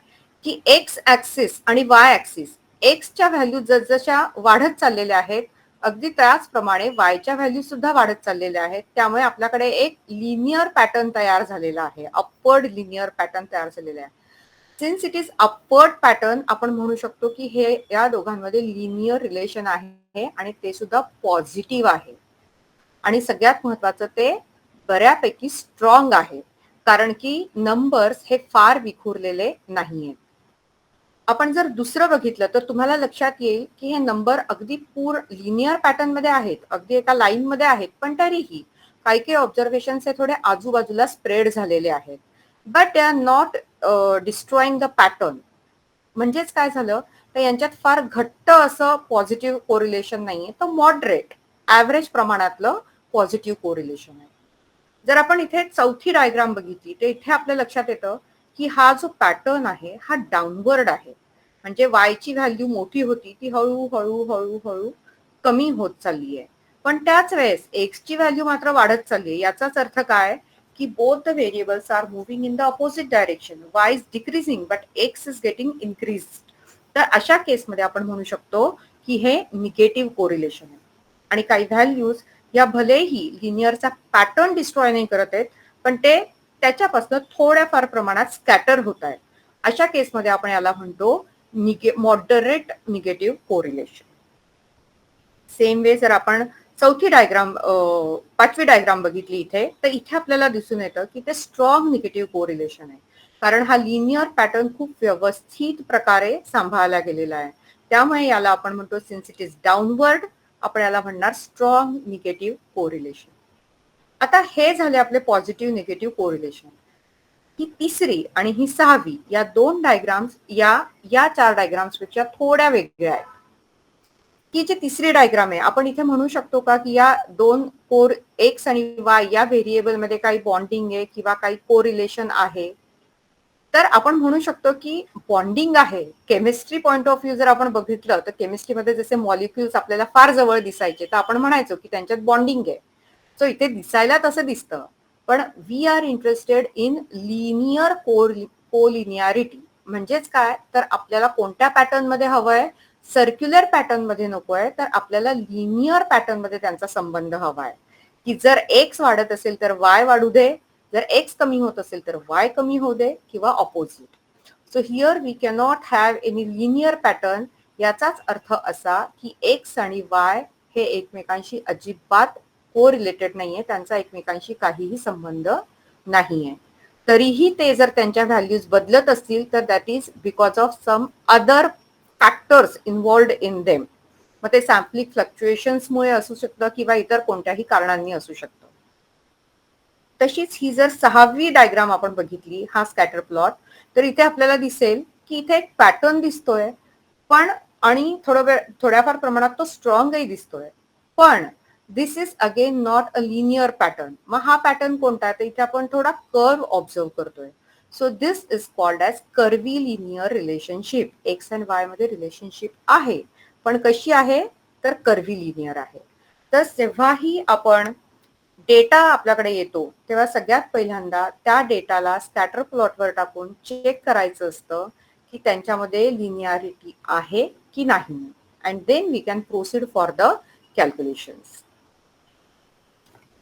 की एक्स ऍक्सिस आणि वाय ऍक्सिस, एक्सच्या व्हॅल्यू जसजशा वाढत चाललेल्या आहेत अगदी त्याचप्रमाणे वायच्या व्हॅल्यू सुद्धा वाढत चाललेल्या आहेत. त्यामुळे आपल्याकडे एक लिनियर पॅटर्न तयार झालेला आहे, अपवर्ड लिनियर पॅटर्न तयार झालेला आहे. Since it is upward pattern आपण म्हणू शकतो की हे या दोघांमध्ये लिनियर रिलेशन आहे आणि ते सुद्धा पॉझिटिव्ह आहे. आणि सगळ्यात महत्वाचं ते बऱ्यापैकी स्ट्रॉंग आहे, कारण की नंबर्स हे फार विखुरलेले नाहीये. आपण जर दुसरं बघितलं तर तुम्हाला लक्षात येईल की हे नंबर अगदी लिनियर पॅटर्न मध्ये आहेत, अगदी एका लाईन मध्ये आहेत, पण तरीही काही काही ऑब्झर्वेशन्स हे थोडे आजूबाजूला स्प्रेड झालेले आहेत. But they are not destroying the pattern. म्हणजेच काय झालं तर यांच्यात फार घट्ट असं पॉझिटिव्ह कोरिलेशन नाहीये, तर मॉडरेट ऍव्हरेज प्रमाणातलं पॉझिटिव्ह कोरिलेशन आहे. जर आपण इथे चौथी डायग्राम बघितली तर इथे आपल्या लक्षात येतं की हा जो पॅटर्न आहे हा डाऊनवर्ड आहे. म्हणजे वायची व्हॅल्यू मोठी होती ती हळूहळू हळूहळू कमी होत चालली आहे. पण त्याच वेळेस एक्सची व्हॅल्यू मात्र वाढत चालली आहे. याचाच अर्थ काय की both the variables are moving in the opposite direction. Y is decreasing but X is getting increase. तर अशा केसमध्ये आपण म्हणू शकतो की हे निगेटिव्ह कोरिलेशन आहे. आणि काही व्हॅल्यूज या भलेही लिनियरचा पॅटर्न डिस्ट्रॉय नाही करत आहेत, पण ते त्याच्यापासून थोड्याफार प्रमाणात स्कॅटर होत आहेत. अशा केसमध्ये आपण याला म्हणतो moderate negative correlation. Same way जर आपण चौथी डायग्राम पाचवी डायग्राम बघितली इथे, तर इथे आपल्याला दिसून येतं की ते स्ट्रॉंग निगेटिव्ह कोरिलेशन आहे. कारण हा लिनियर पॅटर्न खूप व्यवस्थित प्रकारे सांभाळला गेलेला आहे. त्यामुळे याला आपण म्हणतो सिन्स इट इज डाऊनवर्ड, आपण याला म्हणणार स्ट्रॉंग निगेटिव्ह कोरिलेशन. आता हे झाले आपले पॉझिटिव्ह निगेटिव्ह कोरिलेशन. ही तिसरी आणि ही सहावी या दोन डायग्राम्स या चार डायग्राम्स पेक्षा थोड्या वेगळ्या आहेत. की जी तिसरी डायग्राम आहे आपण इथे म्हणू शकतो का की या दोन कोर एक्स आणि वाय या व्हेरिएबल मध्ये काही बॉन्डिंग आहे किंवा काही कोरिलेशन आहे. तर आपण म्हणू शकतो की बॉन्डिंग आहे. केमिस्ट्री पॉइंट ऑफ व्ह्यू जर आपण बघितलं तर केमिस्ट्रीमध्ये जसे मॉलिक्युल्स आपल्याला फार जवळ दिसायचे तर आपण म्हणायचो की त्यांच्यात बॉन्डिंग आहे. सो इथे दिसायला तसं दिसतं, पण we are interested in linear collinearity. म्हणजेच काय तर आपल्याला कोणत्या पॅटर्न मध्ये हवंय, सर्क्युलर पॅटर्न मध्ये नकोय, तर आपल्याला लिनियर पॅटर्न मध्ये त्यांचा संबंध हवाय. की जर एक्स वाढत असेल तर वाय वाढू दे, जर एक्स कमी होत असेल तर वाय कमी होऊ दे किंवा opposite. So here we cannot have any linear pattern. याचाच अर्थ असा की एक्स आणि वाय हे एकमेकांशी अजिबात कोरिलेटेड नाहीये, त्यांचा एकमेकांशी काहीही संबंध नाहीये. तरीही ते जर त्यांच्या व्हॅल्यूज बदलत असतील तर that is because of some other factors involved in them. मग ते सॅम्पलिंग फ्लक्च्युएशन्समुळे असू शकतं किंवा इतर कोणत्याही कारणांनी असू शकतं. तशीच ही जर सहावी डायग्राम आपण बघितली, हा स्कॅटर प्लॉट, तर इथे आपल्याला दिसेल की इथे एक पॅटर्न दिसतोय, पण आणि थोड्याफार प्रमाणात तो स्ट्रॉंगही दिसतोय, पण this is again not a linear pattern. मग हा पॅटर्न कोणता आहे तर इथे आपण थोडा कर्व ऑब्झर्व करतोय. So this is called as curvy linear relationship. X and Y मध्ये रिलेशनशिप आहे, पण कशी आहे तर कर्वी लिनियर आहे. तर जेव्हाही आपण डेटा आपल्याकडे येतो तेव्हा सगळ्यात पहिल्यांदा त्या डेटाला स्कॅटर प्लॉटवर टाकून चेक करायचं असतं की त्यांच्यामध्ये लिनियरिटी आहे की नाही. And then we can proceed for the calculations.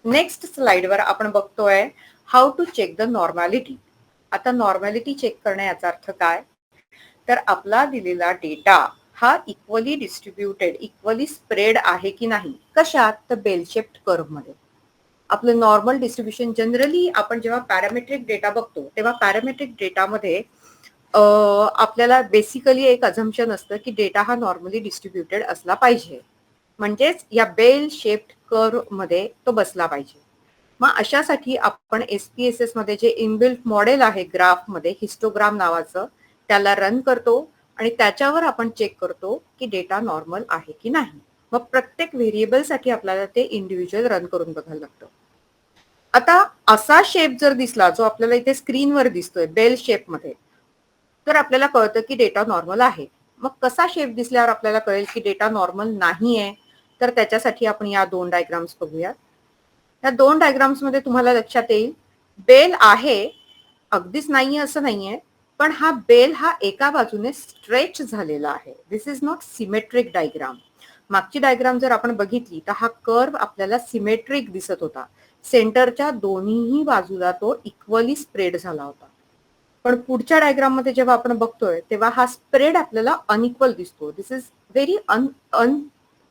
Next स्लाइडवर आपण बघतोय how to check the normality. आता नॉर्मॅलिटी चेक करणे याचा अर्थ काय तर आपला दिलेला डेटा हा इक्वली डिस्ट्रीब्युटेड, इक्वली स्प्रेड आहे की नाही. कशात तर बेल शेप्ड कर्व मध्ये. आपलं नॉर्मल डिस्ट्रीब्युशन जनरली आपण जेव्हा पॅरामेट्रिक डेटा बघतो तेव्हा पॅरामेट्रिक डेटामध्ये आपल्याला बेसिकली एक अझम्पशन असतं की डेटा हा नॉर्मली डिस्ट्रीब्युटेड असला पाहिजे, म्हणजेच या बेल शेप्ड कर्व मध्ये तो बसला पाहिजे. मग अशासाठी आपण SPSS मध्ये जे इनबिल्ट मॉडेल आहे ग्राफमध्ये, हिस्टोग्राम नावाचं, त्याला रन करतो आणि त्याच्यावर आपण चेक करतो की डेटा नॉर्मल आहे की नाही. मग प्रत्येक व्हेरिएबलसाठी आपल्याला ते इंडिव्हिज्युअल रन करून बघायला लागतं. आता असा शेप जर दिसला जो आपल्याला इथे स्क्रीनवर दिसतोय बेल शेप मध्ये, तर आपल्याला कळतं की डेटा नॉर्मल आहे. मग कसा शेप दिसल्यावर आपल्याला कळेल की डेटा नॉर्मल नाहीये, तर त्याच्यासाठी आपण या दोन डायग्राम्स बघूया. या दोन डायग्राम्स मध्ये तुम्हाला लक्षात येईल बेल आहे, अगदीच नाहीये असं नाहीये, पण हा बेल हा एका बाजूने स्ट्रेच झालेला आहे. दिस इज नॉट सिमेट्रिक डायग्राम. मागची डायग्राम जर आपण बघितली तर हा कर्व आपल्याला सिमेट्रिक दिसत होता. सेंटरच्या दोन्ही बाजूला तो इक्वली स्प्रेड झाला होता. पण पुढच्या डायग्राम मध्ये जेव्हा आपण बघतोय तेव्हा हा स्प्रेड आपल्याला अनइक्वल दिसतो. दिस इज व्हेरी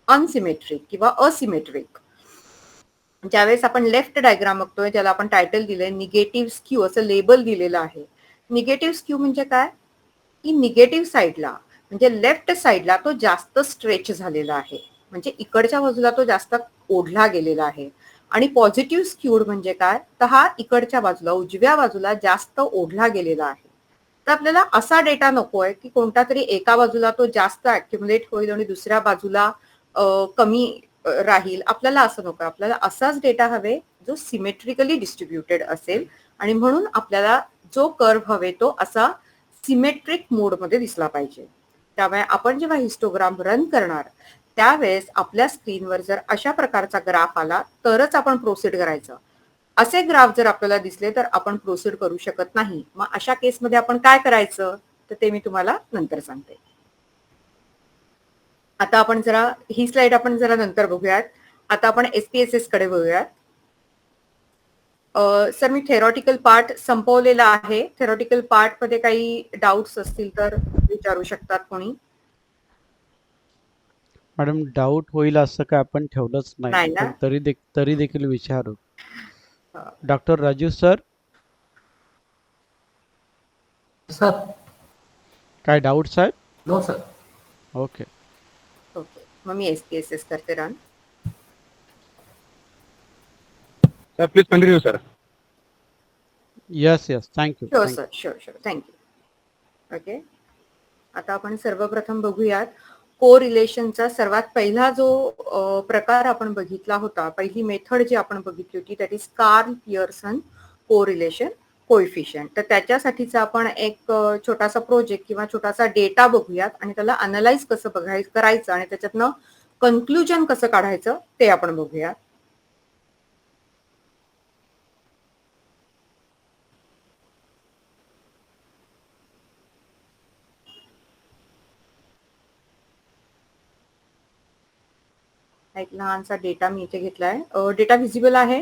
अनसिमेट्रिक किंवा असिमेट्रिक. ज्यावेळेस आपण लेफ्ट डायग्राम बघतोय ज्याला आपण टायटल दिलंय निगेटिव्ह स्क्यू असं लेबल दिलेलं आहे. निगेटिव्ह स्क्यू म्हणजे काय की निगेटिव्ह साईडला म्हणजे लेफ्ट साईडला तो जास्त स्ट्रेच झालेला आहे, म्हणजे इकडच्या बाजूला तो जास्त ओढला गेलेला आहे. आणि पॉझिटिव्ह स्क्यूड म्हणजे काय तर हा इकडच्या बाजूला उजव्या बाजूला जास्त ओढला गेलेला आहे. तर आपल्याला असा डेटा नकोय की कोणता तरी एका बाजूला तो जास्त अक्युमुलेट होईल आणि दुसऱ्या बाजूला कमी राहील. आपल्याला असं नको. आपल्याला असाच डेटा हवे जो सिमेट्रिकली डिस्ट्रीब्युटेड असेल आणि म्हणून आपल्याला जो कर्व हवे तो असा सिमेट्रिक मोडमध्ये दिसला पाहिजे. त्यामुळे आपण जेव्हा हिस्टोग्राम रन करणार त्यावेळेस आपल्या स्क्रीनवर जर अशा प्रकारचा ग्राफ आला तरच आपण प्रोसीड करायचं. असे ग्राफ जर आपल्याला दिसले तर आपण प्रोसीड करू शकत नाही. मग अशा केसमध्ये आपण काय करायचं तर ते मी तुम्हाला नंतर सांगते. आता आपण जरा ही स्लाइड आपण जरा नंतर बघूयात. आता आपण SPSS कडे बघूयात. सर मी थेरॉटिकल पार्ट संपवलेला आहे. थेरॉटिकल पार्ट मध्ये काही डाऊट्स असतील तर विचारू शकतात कोणी. मॅडम डाऊट होईल असं काय आपण ठेवलंच नाही नाही, ना? पण तरी देखील विचारू. हा. डॉक्टर राजू सर, सर काय डाऊट्स आहेत? No sir. ओके. ओके, मग मी SPSS करते run. Sir, please continue, sir. Yes thank you. Sure sir, sure thank you. Okay, आता आपण सर्वप्रथम बघूयात कोरिलेशनचा सर्वात पहिला जो प्रकार आपण बघितला होता, पहिली मेथड जी आपण बघितली होती that is Karl Pearson correlation coefficient. तर त्याच्यासाठीचा आपण एक छोटासा प्रोजेक्ट किंवा छोटासा डेटा बघूयात आणि त्याला अनालाइज कसं करायचं आणि त्याच्यातनं कन्क्लुजन कसं काढायचं ते आपण बघूया. एक लहानसा डेटा मी इथे घेतलाय. डेटा विजिबल आहे?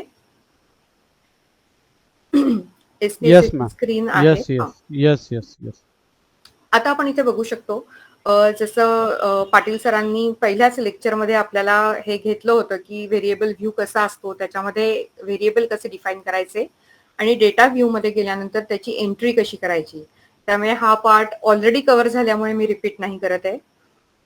Yes, ma'am. स्क्रीन आहे. यस. आता आपण इथे बघू शकतो जसं पाटील सरांनी पहिल्याच लेक्चरमध्ये आपल्याला हे घेतलं होतं की व्हेरिएबल व्ह्यू कसा असतो, त्याच्यामध्ये व्हेरिएबल कसे डिफाईन करायचे आणि डेटा व्ह्यू मध्ये गेल्यानंतर त्याची एंट्री कशी करायची. त्यामुळे हा पार्ट ऑलरेडी कव्हर झाल्यामुळे मी रिपीट नाही करत आहे.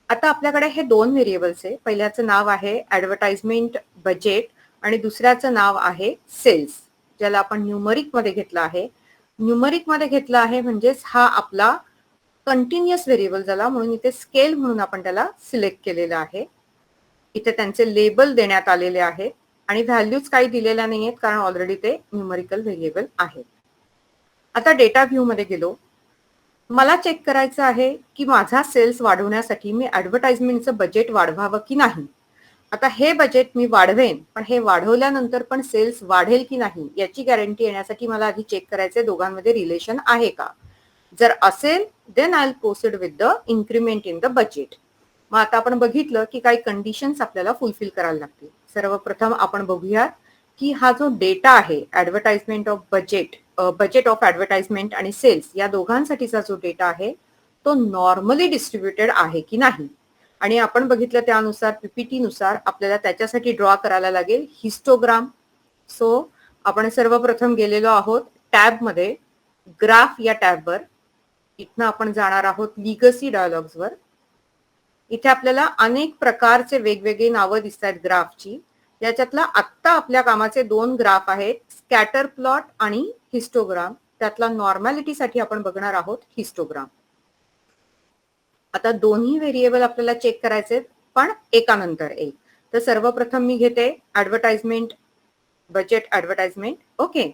आता आपल्याकडे हे दोन व्हेरिएबल्स आहे. पहिल्याचं नाव आहे ऍडव्हर्टाइजमेंट बजेट आणि दुसऱ्याचं नाव आहे सेल्स, ज्याला आपण न्यूमरिक मध्ये घेतलं आहे. न्यूमरिक मध्ये घेतला आहे म्हणजेच हा आपला कंटिन्युअस व्हेरिएबल झाला, म्हणून इथे स्केल म्हणून आपण त्याला सिलेक्ट केलेलं आहे. इथे त्यांचे लेबल देण्यात आलेले आहेत आणि व्हॅल्यूज काही दिलेल्या नाही आहेत कारण ऑलरेडी ते न्यूमरिकल व्हेरिएबल आहेत. आता डेटा व्ह्यू मध्ये गेलो. मला चेक करायचं आहे की माझा सेल्स वाढवण्यासाठी मी ऍडव्हर्टाइजमेंटचं बजेट वाढवावं की नाही. आता हे बजेट मी वाढवेन, पण हे वाढवल्यानंतर पण सेल्स वाढेल की नाही याची गॅरंटी येण्यासाठी मला आधी चेक करायचे दोघांमध्ये रिलेशन आहे का. जर असेल then I will proceed with the increment in the budget. मग आता आपण बघितलं की काही कंडिशन्स आपल्याला फुलफिल करायला लागतील. सर्वप्रथम आपण बघूया की हा जो डेटा आहे advertisement of budget of advertisement आणि सेल्स या दोघांसाठीचा जो डेटा आहे तो नॉर्मली डिस्ट्रीब्युटेड आहे की नाही. आणि आपण बघितलं त्यानुसार PPT नुसार आपल्याला त्याच्यासाठी ड्रॉ करायला लागेल हिस्टोग्राम. सो आपण सर्वप्रथम गेलेलो आहोत टॅब मध्ये, ग्राफ या टॅबवर. इथनं आपण जाणार आहोत लिगसी डायलॉग्स वर. इथे आपल्याला अनेक प्रकारचे वेगवेगळे नावं दिसत आहेत ग्राफची. याच्यातला आत्ता आपल्या कामाचे दोन ग्राफ आहेत, स्कॅटर प्लॉट आणि हिस्टोग्राम. त्यातला नॉर्मॅलिटीसाठी आपण बघणार आहोत हिस्टोग्राम. आता दोन्ही व्हेरिएबल आपल्याला चेक करायचे पण एकानंतर एक. तर सर्वप्रथम मी घेते ऍडव्हर्टाइजमेंट बजेट ऍडव्हर्टाइजमेंट. ओके,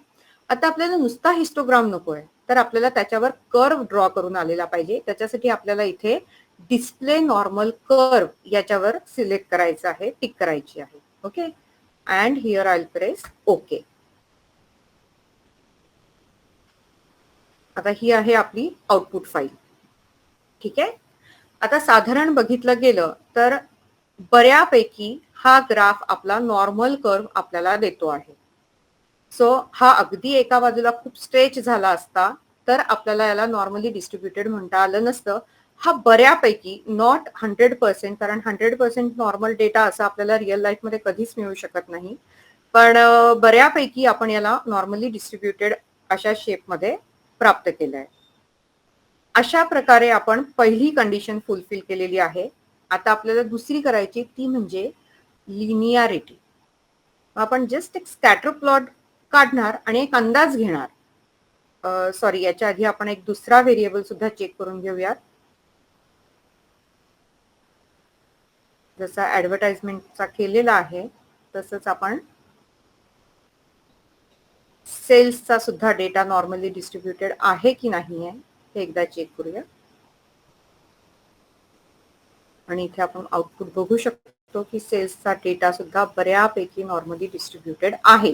आता आपल्याला नुसता हिस्टोग्राम नकोय तर आपल्याला त्याच्यावर कर्व ड्रॉ करून आलेला पाहिजे. त्याच्यासाठी आपल्याला इथे डिस्प्ले नॉर्मल कर्व याच्यावर सिलेक्ट करायचं आहे, टिक करायची आहे. Okay, and here I will press okay. आता ही आहे आपली आउटपुट फाईल. ठीक आहे. आता साधारण बघितलं गेलं तर बऱ्यापैकी हा ग्राफ आपला नॉर्मल कर्व आपल्याला देतो आहे. सो हा अगदी एका बाजूला खूप स्ट्रेच झाला असता तर आपल्याला याला नॉर्मली डिस्ट्रीब्युटेड म्हणता आलं नसतं. हा बऱ्यापैकी नॉट 100%, कारण 100% नॉर्मल डेटा असा आपल्याला रिअल लाईफ मध्ये कधीच मिळू शकत नाही, पण बऱ्यापैकी आपण याला नॉर्मली डिस्ट्रीब्युटेड अशा शेपमध्ये प्राप्त केलंय. अशा प्रकारे आपण पहिली कंडिशन फुलफिल केलेली आहे. आता आपल्याला दुसरी करायची ती म्हणजे लिनियारिटी. आपण जस्ट एक स्कॅटर प्लॉट काढणार आणि एक अंदाज घेणार सॉरी, याच्या आधी आपण एक दुसरा व्हेरिएबल सुद्धा चेक करून घेऊयात. जसा ऍडव्हर्टाइजमेंटचा केलेला आहे तसंच आपण सेल्सचा सुद्धा डेटा नॉर्मली डिस्ट्रीब्युटेड आहे की नाही आहे हे एकदा चेक करूया. आणि इथे आपण आउटपुट बघू शकतो की सेल्सचा डेटा सुद्धा बऱ्यापैकी नॉर्मली डिस्ट्रीब्युटेड आहे.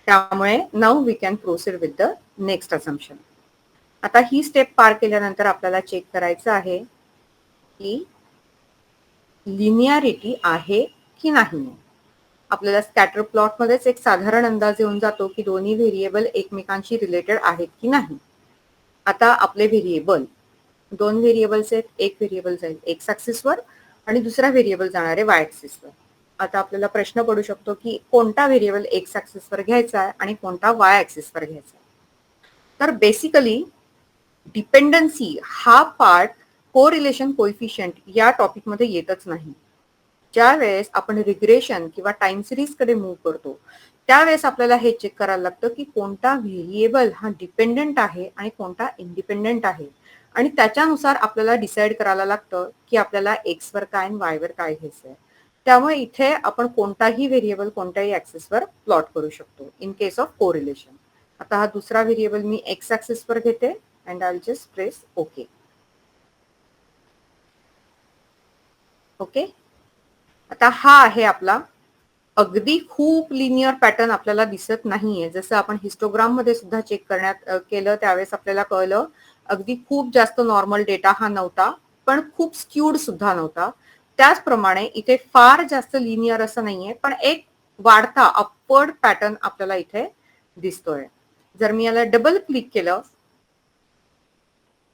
त्यामुळे now we can proceed with the next assumption. आता ही स्टेप पार केल्यानंतर आपल्याला चेक करायचं आहे की लिनियरिटी आहे की नाही. आपल्याला स्कॅटर प्लॉट मध्येच एक साधारण अंदाज येऊन जातो की दोन्ही व्हेरिएबल एकमेकांशी रिलेटेड आहेत की नाही. आता आपले व्हेरिएबल दोन व्हेरिएबल्स आहेत. एक व्हेरिएबल जाईल एक्स ऍक्सिसवर आणि दुसरा व्हेरिएबल जाणार आहे वाय ऍक्सिसवर. आता आपल्याला प्रश्न पडू शकतो की कोणता व्हेरिएबल एक्स ऍक्सिसवर घ्यायचा आहे आणि कोणता वाय ऍक्सिसवर घ्यायचा आहे. तर बेसिकली डिपेंडन्सी हा पार्ट कोरिलेशन कोइफिशियंट या टॉपिक मध्ये येतच नाही. ज्या वेळेस आपण रिग्रेशन किंवा टाइम सिरीज कडे मूव्ह करतो त्यावेळेस आपल्याला हे चेक करायला लागतं की कोणता व्हेरिएबल हा डिपेंडंट आहे आणि कोणता इंडिपेंडंट आहे. आणि त्याच्यानुसार आपल्याला डिसाइड करायला लागतं की आपल्याला एक्स वर काय आणि वाय वर काय घ्यायचंय. त्यामुळे इथे आपण कोणताही व्हेरिएबल कोणत्याही ऍक्सिसवर प्लॉट करू शकतो इन केस ऑफ कोरिलेशन. आता हा दुसरा व्हेरिएबल मी एक्स ऍक्सिसवर घेते and I will just press okay. Okay, आता हा आहे आपला. अगदी खूप लिनियर पॅटर्न आपल्याला दिसत नाहीये. जसं आपण हिस्टोग्राम मध्ये सुद्धा चेक करण्यात केलं त्यावेळेस आपल्याला कळलं अगदी खूप जास्त नॉर्मल डेटा हा नव्हता पण खूप स्क्यूड सुद्धा नव्हता. त्याचप्रमाणे इथे फार जास्त लिनियर असं नाहीये पण एक वाढता अपवर्ड पॅटर्न आपल्याला इथे दिसतोय. जर मी याला डबल क्लिक केलं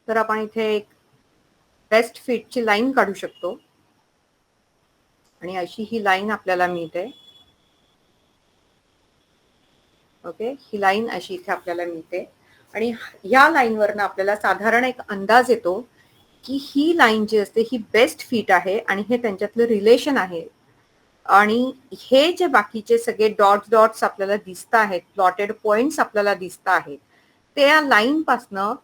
तर आपण इथे एक बेस्ट फिटची लाईन काढू शकतो आणि अशी ही लाईन आपल्याला मिळते. ओके, ही लाईन अशी इथे आपल्याला मिळते आणि या लाईनवरनं आपल्याला साधारण एक अंदाज येतो की ही लाईन जी असते ही बेस्ट फिट आहे आणि हे त्यांच्यातलं रिलेशन आहे. आणि हे जे बाकीचे सगळे डॉट्स आपल्याला दिसत आहेत, प्लॉटेड पॉइंट्स आपल्याला दिसत आहेत, ते या लाईन पासनं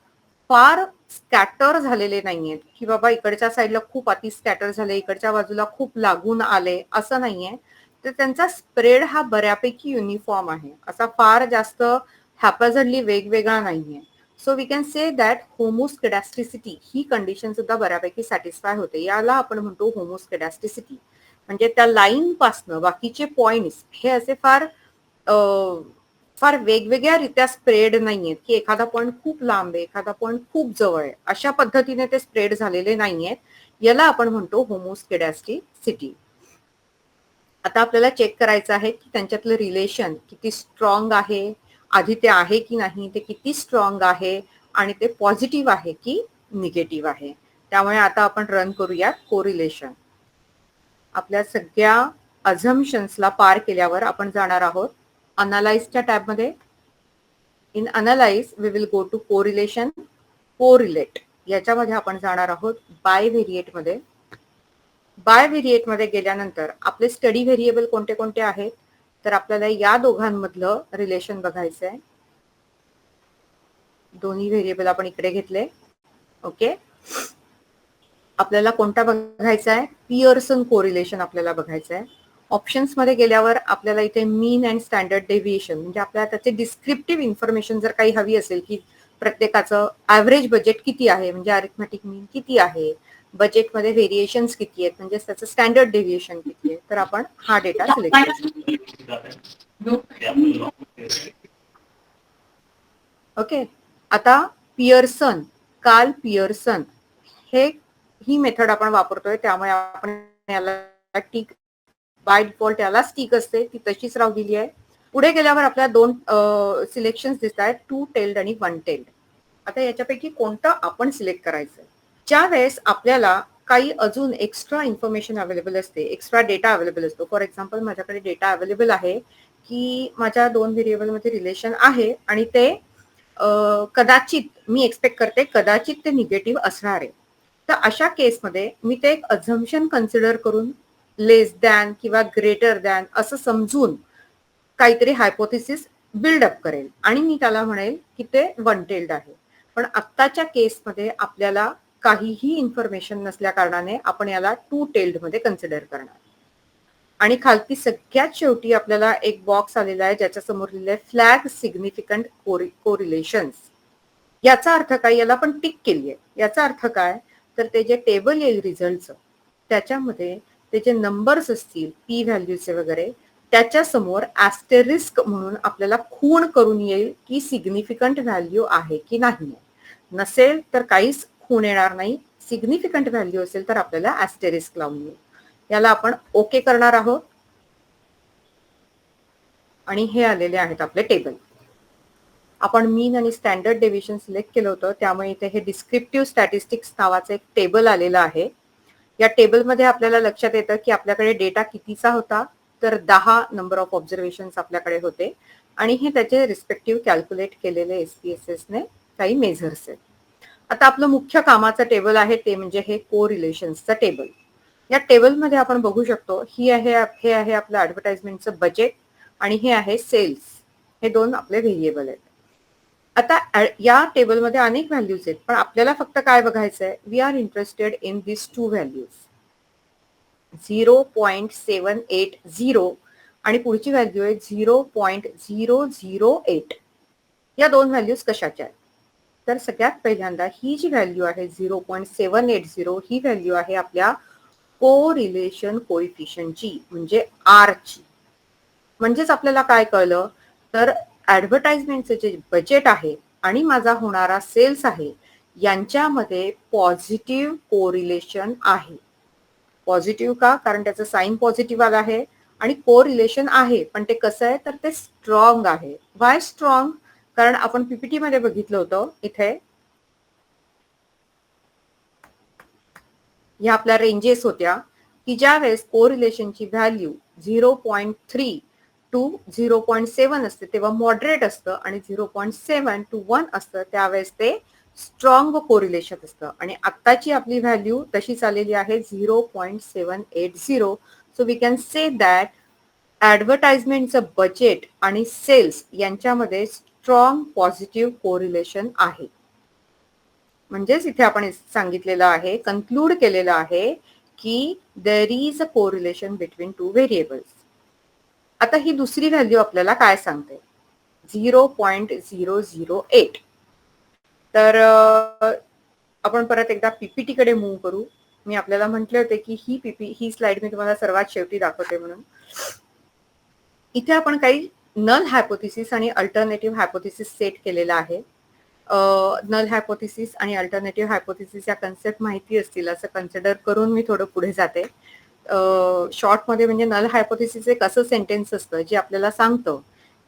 फार स्कॅटर झालेले नाहीयेत की बाबा इकडच्या साईडला खूप अति स्कॅटर झाले, इकडच्या बाजूला खूप लागून आले, असं नाहीये. तर त्यांचा स्प्रेड हा बऱ्यापैकी युनिफॉर्म आहे. असा फार जास्त हॅपॅझर्डली वेगवेगळा नाहीये. So we can say that homoscedasticity ही कंडिशन सुद्धा बऱ्यापैकी सॅटिस्फाय होते. याला आपण म्हणतो होमोस्केडॅस्टिसिटी. म्हणजे त्या लाईन पासनं बाकीचे पॉइंट्स हे असे फार फार वेगवेगळ्या रित्या स्प्रेड नाहीयेत की एखादा पॉइंट खूप लांब आहे, एखादा पॉइंट खूप जवळ आहे, अशा पद्धतीने ते स्प्रेड झालेले नाहीयेत. याला आपण म्हणतो होमोस्केडॅस्टिसिटी. आता आपल्याला चेक करायचं आहे की त्यांच्यातलं रिलेशन किती स्ट्रॉंग आहे, आधी ते आहे की नाही, ते किती स्ट्रॉंग आहे आणि ते पॉझिटिव्ह आहे की निगेटिव्ह आहे. त्यामुळे आता आपण रन करूया कोरिलेशन. आपल्या सगळ्या अझम्पशन्सला पार केल्यावर आपण जाणार आहोत अनालाइजच्या टॅबमध्ये. In analyse we will go to correlation, correlate. याच्यामध्ये आपण जाणार आहोत बाय व्हेरिएट मध्ये. बाय व्हेरिएट मध्ये गेल्यानंतर आपले स्टडी व्हेरिएबल कोणते कोणते आहेत तर आपल्याला या दोघांमधलं रिलेशन बघायचं आहे. दोन्ही व्हेरिएबल आपण इकडे घेतले. ओके, आपल्याला कोणता बघायचा आहे, पियर्सन कोरिलेशन आपल्याला बघायचं आहे. ऑप्शन्स मध्ये गेल्यावर आपल्याला इथे मीन अँड स्टँडर्ड डेव्हिएशन म्हणजे आपल्याला त्याचे डिस्क्रिप्टिव्ह इन्फॉर्मेशन जर काही हवी असेल की प्रत्येकाचं ऍव्हरेज बजेट किती आहे म्हणजे अरिथमेटिक मीन किती आहे, बजेटमध्ये व्हेरिएशन्स किती आहेत म्हणजे त्याचं स्टँडर्ड डेव्हिएशन किती आहे, तर आपण हा डेटा सिलेक्ट करू. ओके, आता पियर्सन, कार्ल पियर्सन ही मेथड आपण वापरतोय त्यामुळे आपण याला टिक बाय डिफॉल्ट याला स्टिक असते ती तशीच राहिलेली आहे. पुढे गेल्यावर आपल्याला दोन सिलेक्शन्स दिसत आहेत, 2 टेल्ड आणि 1 टेल्ड. आता याच्यापैकी कोणतं आपण सिलेक्ट करायचं. ज्या वेळेस आपल्याला काही अजून एक्स्ट्रा इन्फॉर्मेशन अवेलेबल असते, एक्स्ट्रा डेटा अवेलेबल असतो. फॉर एक्झाम्पल माझ्याकडे डेटा अवेलेबल आहे की माझ्या 2 व्हेरिएबल मध्ये रिलेशन आहे आणि ते कदाचित मी एक्सपेक्ट करते कदाचित ते निगेटिव्ह असणार आहे. तर अशा केसमध्ये मी ते एक अझम्पशन कन्सिडर करून लेस दॅन किंवा ग्रेटर दॅन असं समजून काहीतरी हायपोथेसिस बिल्डअप करेल आणि मी त्याला म्हणेल की ते वन टेल्ड आहे. पण आत्ताच्या केसमध्ये आपल्याला काहीही इन्फॉर्मेशन नसल्या कारणाने आपण याला टू टेल्ड मध्ये कन्सिडर करणार. आणि खालती सगळ्यात शेवटी आपल्याला एक बॉक्स आलेला आहे ज्याच्या समोर लिहिलं आहे फ्लॅग सिग्निफिकंट कोरिलेशन्स. याचा अर्थ काय, याला पण टिक केली आहे. याचा अर्थ काय, तर ते जे टेबल येईल रिझल्टचं त्याच्यामध्ये ते जे नंबर्स असतील पी व्हॅल्यूचे वगैरे त्याच्या समोर ऍस्टेरिस्क म्हणून आपल्याला खूण करून येईल की सिग्निफिकंट व्हॅल्यू आहे की नाही. नसेल तर काहीच खूण येणार नाही. सिग्निफिकंट व्हॅल्यू असेल तर आपल्याला ऍस्टेरिस्क लावून येईल. याला आपण ओके करणार आहोत आणि हे आलेले आहेत आपले टेबल. आपण मीन आणि स्टँडर्ड डेव्हिएशन सिलेक्ट केलं होतं त्यामुळे इथे हे डिस्क्रिप्टिव्ह स्टॅटिस्टिक्स नावाचं एक टेबल आलेलं आहे. या टेबलमध्ये आपल्याला लक्षात येतं की आपल्याकडे डेटा कितीचा होता, तर 10 नंबर ऑफ ऑब्झर्वेशन्स आपल्याकडे होते आणि हे त्याचे रिस्पेक्टिव्ह कॅल्क्युलेट केलेले एसपीएसएस ने काही मेझर्स आहेत. आता आपलं मुख्य कामाचं टेबल आहे ते म्हणजे हे कोरिलेशन्सचं टेबल. या टेबलमध्ये आपण बघू शकतो हे आहे आपलं ऍडव्हर्टाइजमेंटचं बजेट आणि हे आहे सेल्स. हे दोन आपले व्हेरिएबल आहेत. आता या टेबलमध्ये अनेक व्हॅल्यूज आहेत पण आपल्याला फक्त काय बघायचं आहे, we are interested in this two values 0.780 आणि पुढची व्हॅल्यू आहे 0.008. या दोन व्हॅल्यूज कशाच्या आहेत, तर सगळ्यात पहिल्यांदा ही जी व्हॅल्यू आहे 0.780 ही व्हॅल्यू आहे आपल्या कोरिलेशन कोएफिशियंटची म्हणजे आर ची. म्हणजेच आपल्याला काय कळलं, तर ऍडव्हर्टाइजमेंटचं जे बजेट आहे आणि माझा होणारा सेल्स आहे यांच्यामध्ये पॉझिटिव्ह कोरिलेशन आहे. पॉझिटिव्ह का, कारण त्याचं साइन पॉझिटिव्ह आलं आहे आणि कोरिलेशन आहे पण ते कसं आहे, तर ते स्ट्रॉंग आहे. वाय स्ट्रॉंग, कारण आपण पीपीटी मध्ये बघितलं होतं इथे ह्या आपल्या रेंजेस होत्या की ज्या वेळेस कोरिलेशनची व्हॅल्यू 0.3 टू 0.7 असते तेव्हा मॉडरेट असतं आणि 0.7 टू 1 असतं त्यावेळेस ते स्ट्रॉंग कोरिलेशन असतं. आणि आत्ताची आपली व्हॅल्यू तशीच आलेली आहे 0.780. So we can say that ऍडव्हर्टाइजमेंटचं बजेट आणि सेल्स यांच्यामध्ये स्ट्रॉंग पॉझिटिव्ह कोरिलेशन आहे. म्हणजेच इथे आपण सांगितलेलं आहे, कन्क्लूड केलेलं आहे की देर is a correlation between two variables. आता ही दुसरी व्हॅल्यू आपल्याला काय सांगते, 0.008. तर आपण परत एकदा पीपीटी कडे मूव्ह करू. मी आपल्याला म्हटले होते की ही स्लाइड मी तुम्हाला सर्वात शेवटी दाखवते म्हणून. इथे आपण काही नल हायपोथिसिस आणि अल्टरनेटिव्ह हायपोथिसिस सेट केलेला आहे. नल हायपोथिसिस आणि अल्टरनेटिव्ह हायपोथिसिस या कन्सेप्ट माहिती असतील असं कन्सिडर करून मी थोडं पुढे जाते. शॉर्टमध्ये म्हणजे नल हायपोथिसिस एक असं सेंटेन्स असतं जे आपल्याला सांगतं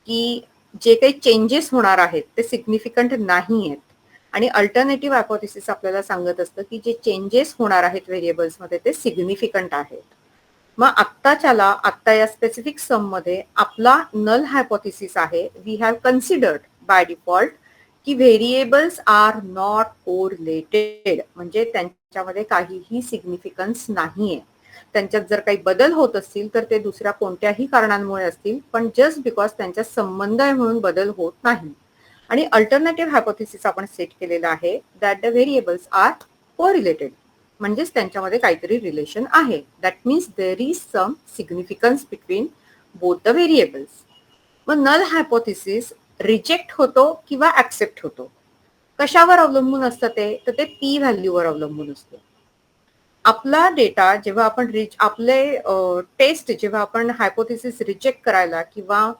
की जे काही चेंजेस होणार आहेत ते सिग्निफिकंट नाही आहेत आणि अल्टरनेटिव्ह हायपोथिसिस आपल्याला सांगत असतं की जे चेंजेस होणार आहेत व्हेरिएबल्समध्ये ते सिग्निफिकंट आहेत. मग आत्ता या स्पेसिफिक सम मध्ये आपला नल हायपोथिसिस आहे, we have considered by default की व्हेरिएबल्स आर नॉट कोरिलेटेड, म्हणजे त्यांच्यामध्ये काहीही सिग्निफिकन्स नाहीये. त्यांच्यात जर काही बदल होत असतील तर ते दुसऱ्या कोणत्याही कारणांमुळे असतील पण जस्ट बिकॉज त्यांच्या संबंध आहे म्हणून बदल होत नाही. आणि अल्टरनेटिव्ह हायपोथिसिस आपण सेट केलेला आहे that the variables are correlated, म्हणजेच त्यांच्यामध्ये काहीतरी रिलेशन आहे. That means there is some significance between both the variables. मग नल हायपोथिसिस रिजेक्ट होतो किंवा ऍक्सेप्ट होतो. कशावर अवलंबून असतं ते, तर ते पी व्हॅल्यूवर अवलंबून असतं. आपला डेटा जेव्हा आपण आपले टेस्ट जेव्हा आपण हायपोथिसिस रिजेक्ट करायला किंवा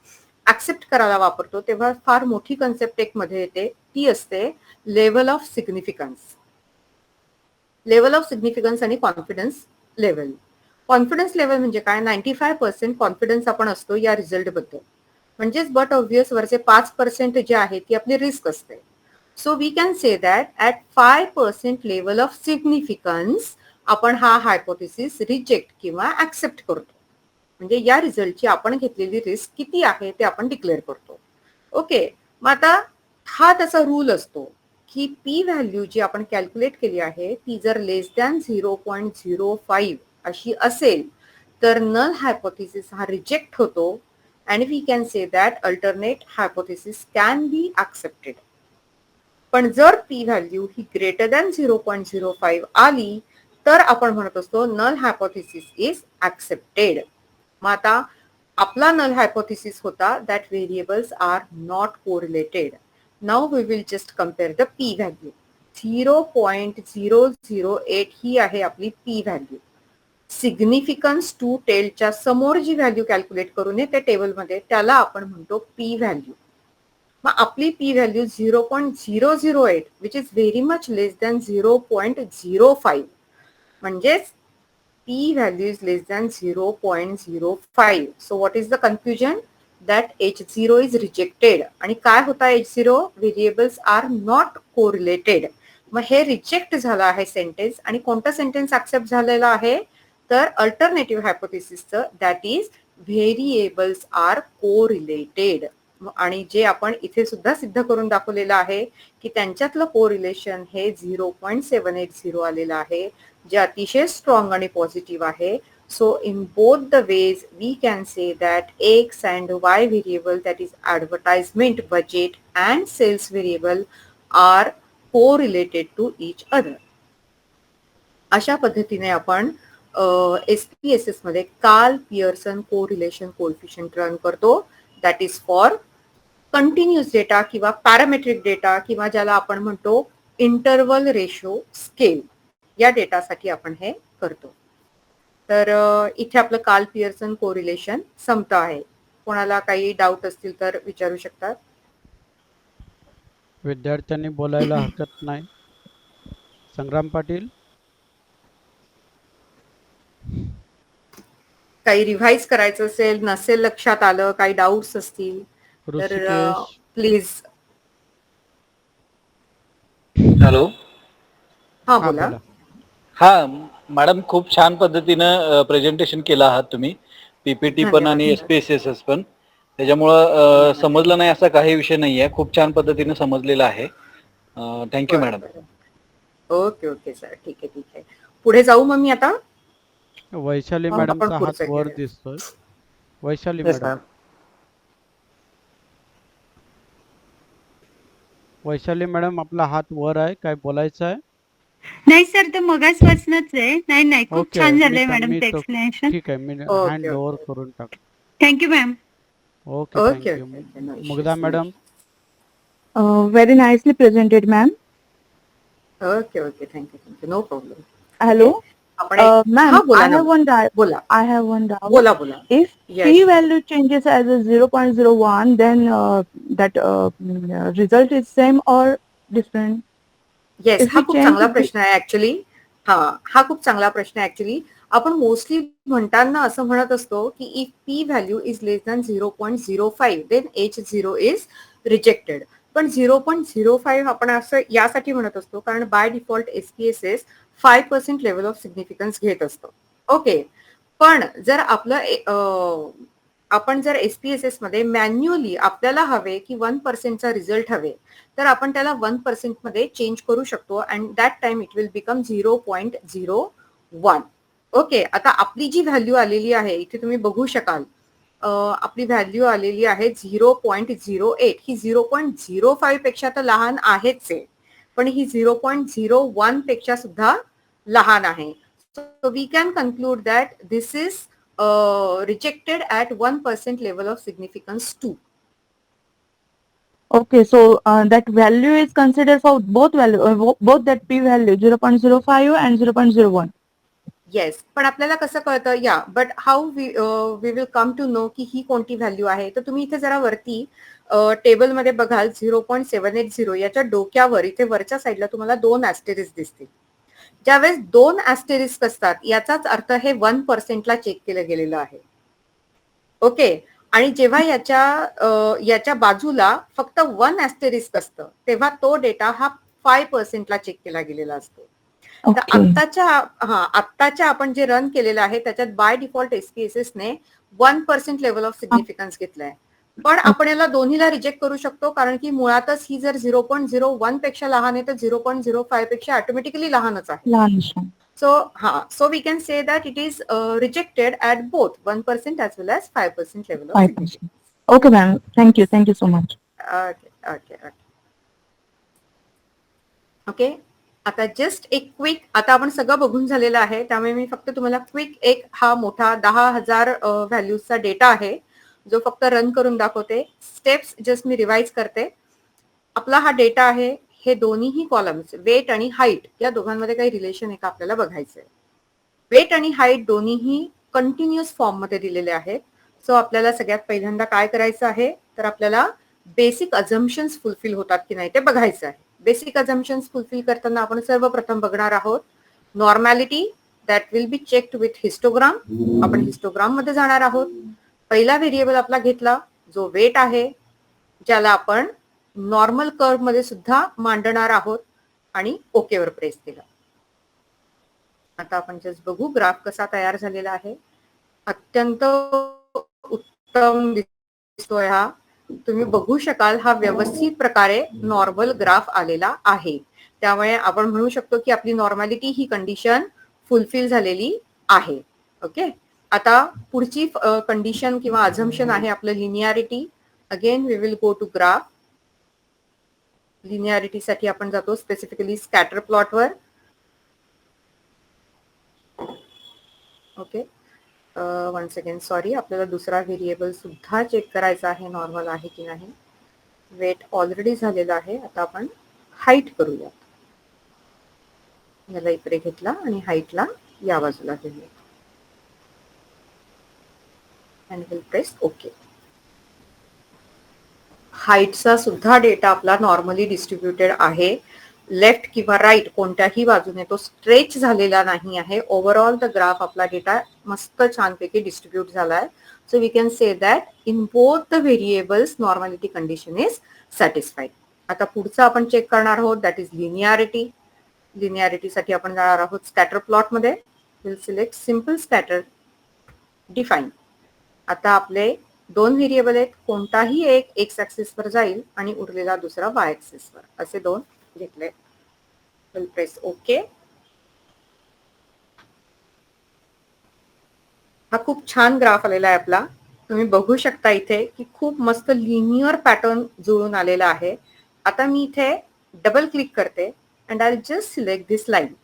ऍक्सेप्ट करायला वापरतो तेव्हा फार मोठी कन्सेप्ट एक मध्ये येते, ती असते level of significance. Level of significance आणि कॉन्फिडन्स लेवल. कॉन्फिडन्स लेवल म्हणजे काय, 95% कॉन्फिडन्स आपण असतो या रिझल्ट बद्दल, म्हणजेच बट ऑब्व्हियस वरचे 5% जे आहे ती आपली रिस्क असते. So we can say that at 5% level of significance आपण हा हायपोथिसिस रिजेक्ट किंवा ऍक्सेप्ट करतो. म्हणजे या रिझल्टची आपण घेतलेली रिस्क किती आहे ते आपण डिक्लेअर करतो. ओके, मग आता हा त्याचा रूल असतो की पी व्हॅल्यू जी आपण कॅल्क्युलेट केली आहे ती जर लेस दॅन 0.05 अशी असेल तर नल हायपोथिसिस हा रिजेक्ट होतो. and we can say that alternate hypothesis can be accepted. पण जर p व्हॅल्यू ही ग्रेटर दॅन 0.05 आली तर आपण म्हणत असतो नल हायपोथेसिस इज ऍक्सेप्टेड. मग आता आपला नल हायपोथेसिस होता that variables are not correlated. Now we will just compare the p value. 0.008 ही आहे आपली p व्हॅल्यू. सिग्निफिकन्स टू टेलच्या समोर जी व्हॅल्यू कॅल्क्युलेट करून येते टेबलमध्ये त्याला आपण म्हणतो p व्हॅल्यू. मग आपली p value 0.008 which is very much less than 0.05. म्हणजेच p value is less than 0.05. So what is the conclusion? That H0 is rejected. आणि काय होता H0? Variables are not correlated. मग हे रिजेक्ट झालं आहे सेंटेन्स. आणि कोणतं सेंटेन्स ऍक्सेप्ट झालेलं आहे तर अल्टरनेटिव्ह हायपोथेसिसचं, that is variables are correlated. आणि जे आपण इथे सुद्धा सिद्ध करून दाखवलेलं आहे की त्यांच्यातलं कोरिलेशन हे 0.780 आलेलं आहे, जे अतिशय स्ट्रॉंग आणि पॉझिटिव्ह आहे. So in both the ways we can say that X and Y variable, that is advertisement, budget and sales variable are correlated to each other. अशा पद्धतीने आपण SPSS मध्ये Karl Pearson correlation coefficient run करतो. That is for continuous data किंवा parametric data किंवा ज्याला आपण म्हणतो इंटरवल रेशो स्केल, या डेटासाठी आपण हे करतो. तर इथे आपलं कार्ल पियर्सन कोरिलेशन संपतं आहे. कोणाला काही डाऊट असतील तर विचारू शकतात. विद्यार्थ्यांनी बोलायला हरकत नाही. संग्राम पाटील. काही रिव्हाइज करायचं असेल, नसेल लक्षात आलं, काही डाऊट्स असतील तर ऋषिकेश. प्लीज. हॅलो. हा हा बोला. बोला. हा मॅडम, खूप छान पद्धतीनं प्रेझेंटेशन केलं आहात तुम्ही. पीपीटी पण आणि SPSS पण. त्याच्यामुळं समजलं नाही असा काही विषय नाहीये. खूप छान पद्धतीने समजलेला आहे. Thank you madam. Okay okay sir, ठीक आहे ठीक आहे. पुढे जाऊ मग मी आता. वैशाली आपण मॅडमचा हात पुढचं वर घेऊया. दिसतोय. Vaishali Yes, madam. ma'am. Vaishali madam, आपला हात वर आहे, काय बोलायचं आहे? नाही सर, ते मगासपासूनच आहे. नाही खूप ओके, छान मी झालंय तर- मॅडम मी ते तो- एक्सप्लेनेशन. ठीक आहे, मी ओके, हँड ओव्हर ओके. करून टाक. Thank you ma'am. Okay, okay thank you. Okay okay, no Mugdha issues, madam. Very nicely presented, ma'am. Okay okay, thank you, no problem. Hello, आपण एक- ma'am. हा, बोला I ना. have one doubt. बोला I have one doubt. बोला बोला. If Yes. p value changes as a 0.01, then that result is same or different? Yes, If हा we खूप change चांगला the- प्रश्न आहे ऍक्च्युली. हा खूप चांगला प्रश्न आहे ऍक्च्युली. आपण मोस्टली म्हणताना असं म्हणत असतो की if p value is less than 0.05 then H0 is rejected. पण 0.05 आपण असं यासाठी म्हणत असतो कारण by default SPSS 5% level of significance घेत असतो. ओके, पण जर आपलं आपण जर SPSS मध्ये मॅन्युअली आपल्याला हवे की 1%चा रिझल्ट हवे तर आपण त्याला 1% मध्ये चेंज करू शकतो and that time it will become 0.01. Okay, आता आपली जी व्हॅल्यू आलेली आहे इथे तुम्ही बघू शकाल, आपली व्हॅल्यू आलेली आहे 0.08. ही 0.05 पेक्षा तर लहान आहेच आहे, पण ही 0.01 पेक्षा सुद्धा लहान आहे. So we can conclude that this is rejected at 1% level of significance too. Okay, so that value is considered for both value, both that p value 0.05 and 0.01. Yes, पण आपल्याला कसं कळतं या but how we will come to know की ही कोणती value आहे. तर तुम्ही इथे जरा वरती टेबलमध्ये बघाल 0.780 याच्या डोक्यावर इथे वरच्या साईडला तुम्हाला 2 ऍस्टेरिस्क दिसतील. ज्यावेळेस 2 ऍस्टेरिस्क असतात याचाच अर्थ हे 1%ला चेक केलं गेलेलं आहे. ओके, आणि जेव्हा याच्या बाजूला फक्त 1 ऍस्टेरिस्क असतं तेव्हा तो डेटा हा 5%ला चेक केला गेलेला असतो. तर आत्ताच्या आपण जे रन केलेलं आहे त्याच्यात बाय डिफॉल्ट SPSS ने 1% लेवल ऑफ सिग्निफिकन्स घेतलाय. पण आपण याला दोन्हीला रिजेक्ट करू शकतो कारण की मुळातच ही जर 0.01 पेक्षा लहान आहे तर 0.05 पेक्षा ऑटोमॅटिकली लहानच आहे. लहान. So we can say that it is rejected at both 1% as well as 5% level of 5%. significance. Okay, ma'am. Thank you so much. Okay. Okay, आता जस्ट एक क्विक, आता आपण सगळं बघून झालेलं आहे, त्यामुळे मी फक्त तुम्हाला क्विक एक हा मोठा 10,000 व्हॅल्यूजचा डेटा आहे जो फक्त रन करून दाखवते. स्टेप्स जस्ट मी रिवाइज करते. आपला हा डेटा आहे, हे दोन्हीही कॉलम्स वेट आणि हाईट या दोघांमध्ये काही रिलेशन आहे का आपल्याला बघायचंय. वेट आणि हाईट दोन्हीही कंटिन्युअस फॉर्म मध्ये दिलेले आहेत. सो आपल्याला सगळ्यात पहिल्यांदा काय करायचं आहे, तर आपल्याला बेसिक अझम्पशन्स फुलफिल होतात की नाही ते बघायचं आहे. बेसिक अझम्पशन्स फुलफिल करताना आपण सर्वप्रथम बघणार आहोत normality, that will be checked with histogram. आपण हिस्टोग्राम मध्ये जाणार आहोत. पहिला व्हेरिएबल आपला घेतला जो वेट आहे, ज्याला आपण नॉर्मल कर्व मध्ये सुद्धा मांडणार आहोत आणि ओके वर प्रेस केलं. आता आपण जस्ट बघू ग्राफ कसा तयार झालेला आहे. अत्यंत उत्तम दिसतोय हा. तुम्ही बघू शकाल हा व्यवस्थित प्रकारे नॉर्मल ग्राफ आलेला आहे. त्यामुळे आपण म्हणू शकतो की आपली नॉर्मॅलिटी ही कंडिशन फुलफिल झालेली आहे. ओके, आता पुढची कंडिशन किंवा अझम्पशन आहे आपलं linearity. Again we will go to graph. Linearity साठी आपण जातो स्पेसिफिकली स्कॅटर प्लॉटवर. ओके, वन सेकंड, सॉरी, आपल्याला दुसरा व्हेरिएबल सुद्धा चेक करायचा आहे नॉर्मल आहे की नाही. वेट ऑलरेडी झालेला आहे. आता आपण हाईट करूया. याला इकडे घेतला आणि हाईटला या बाजूला घेऊया अँड विल प्रेस ओके. हाईटचा सुद्धा डेटा आपला नॉर्मली डिस्ट्रीब्युटेड आहे. लेफ्ट किंवा राईट कोणत्याही बाजूने तो स्ट्रेच झालेला नाही आहे. ओव्हरऑल द ग्राफ आपला डेटा मस्त छानपैकी डिस्ट्रीब्यूट झाला आहे. So we can say that in both the variables normality condition is satisfied. आता पुढचं आपण चेक करणार आहोत, दॅट इज लिनियरिटी. लिनियरिटीसाठी आपण जाणार आहोत स्कॅटर प्लॉट मध्ये. Will select simple scatter, define. आता आपले दोन व्हेरिएबल आहेत, कोणताही एक एक्स ऍक्सिस वर जाईल आणि उरलेला दुसरा वाय ऍक्सिस वर, असे दोन घेतले. Will press okay. हा खूप छान ग्राफ आलेला आहे आपला. तुम्ही बघू शकता इथे की खूप मस्त लिनियर पॅटर्न जुळून आलेला आहे. आता मी इथे डबल क्लिक करते and I just select this line.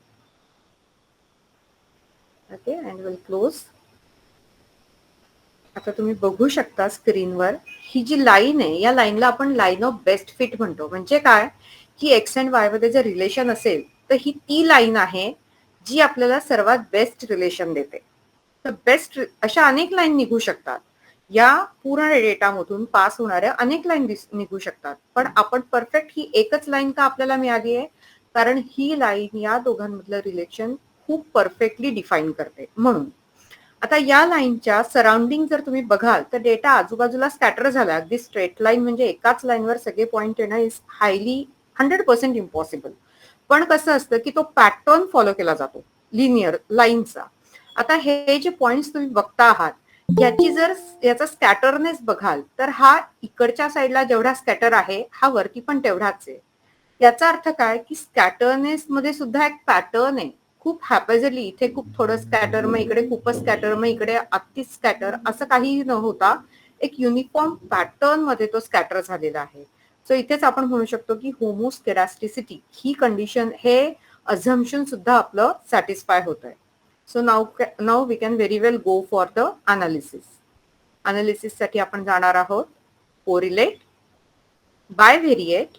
Okay, and will close. आता तुम्ही बघू शकता स्क्रीनवर ही जी लाईन आहे, या लाईनला आपण लाईन ऑफ बेस्ट फिट म्हणतो. म्हणजे काय की एक्स अँड वाय मध्ये जर रिलेशन असेल तर ही ती लाईन आहे जी आपल्याला सर्वात बेस्ट रिलेशन देते. तर बेस्ट अशा अनेक लाईन निघू शकतात. या पूर्ण डेटामधून पास होणाऱ्या अनेक लाईन निघू शकतात, पण आपण परफेक्ट ही एकच लाईन का आपल्याला मिळाली आहे, कारण ही लाईन या दोघांमधलं रिलेशन खूप परफेक्टली डिफाईन करते. म्हणून आता या लाईनच्या सराउंडिंग जर तुम्ही बघाल तर डेटा आजूबाजूला स्कॅटर झाला. अगदी स्ट्रेट लाईन म्हणजे एकाच लाईनवर सगळे पॉइंट येणं इज हायली 100% इम्पॉसिबल. पण कसं असतं की तो पॅटर्न फॉलो केला जातो लिनियर लाईनचा. आता हे जे पॉइंट्स तुम्ही बघता आहात, याची जर याचा स्कॅटरनेस बघाल तर हा इकडच्या साईडला जेवढा स्कॅटर आहे हा वरती पण तेवढाच आहे. याचा अर्थ काय की स्कॅटरनेस मध्ये सुद्धा एक पॅटर्न आहे. खूप हॅपॅझली इथे खूप थोडं स्कॅटर, मग इकडे खूपच स्कॅटर, मग इकडे अतिच स्कॅटर, असं काही न होता एक युनिफॉर्म पॅटर्न मध्ये तो स्कॅटर झालेला आहे. सो इथेच आपण म्हणू शकतो की होमोस्केडास्टिसिटी ही कंडिशन, हे अझम्पशन सुद्धा आपलं सॅटिस्फाय होत आहे. So now we can very well go for the analysis. Analysis साठी आपण जाणार आहोत कोरिलेट, बाय व्हेरिएट.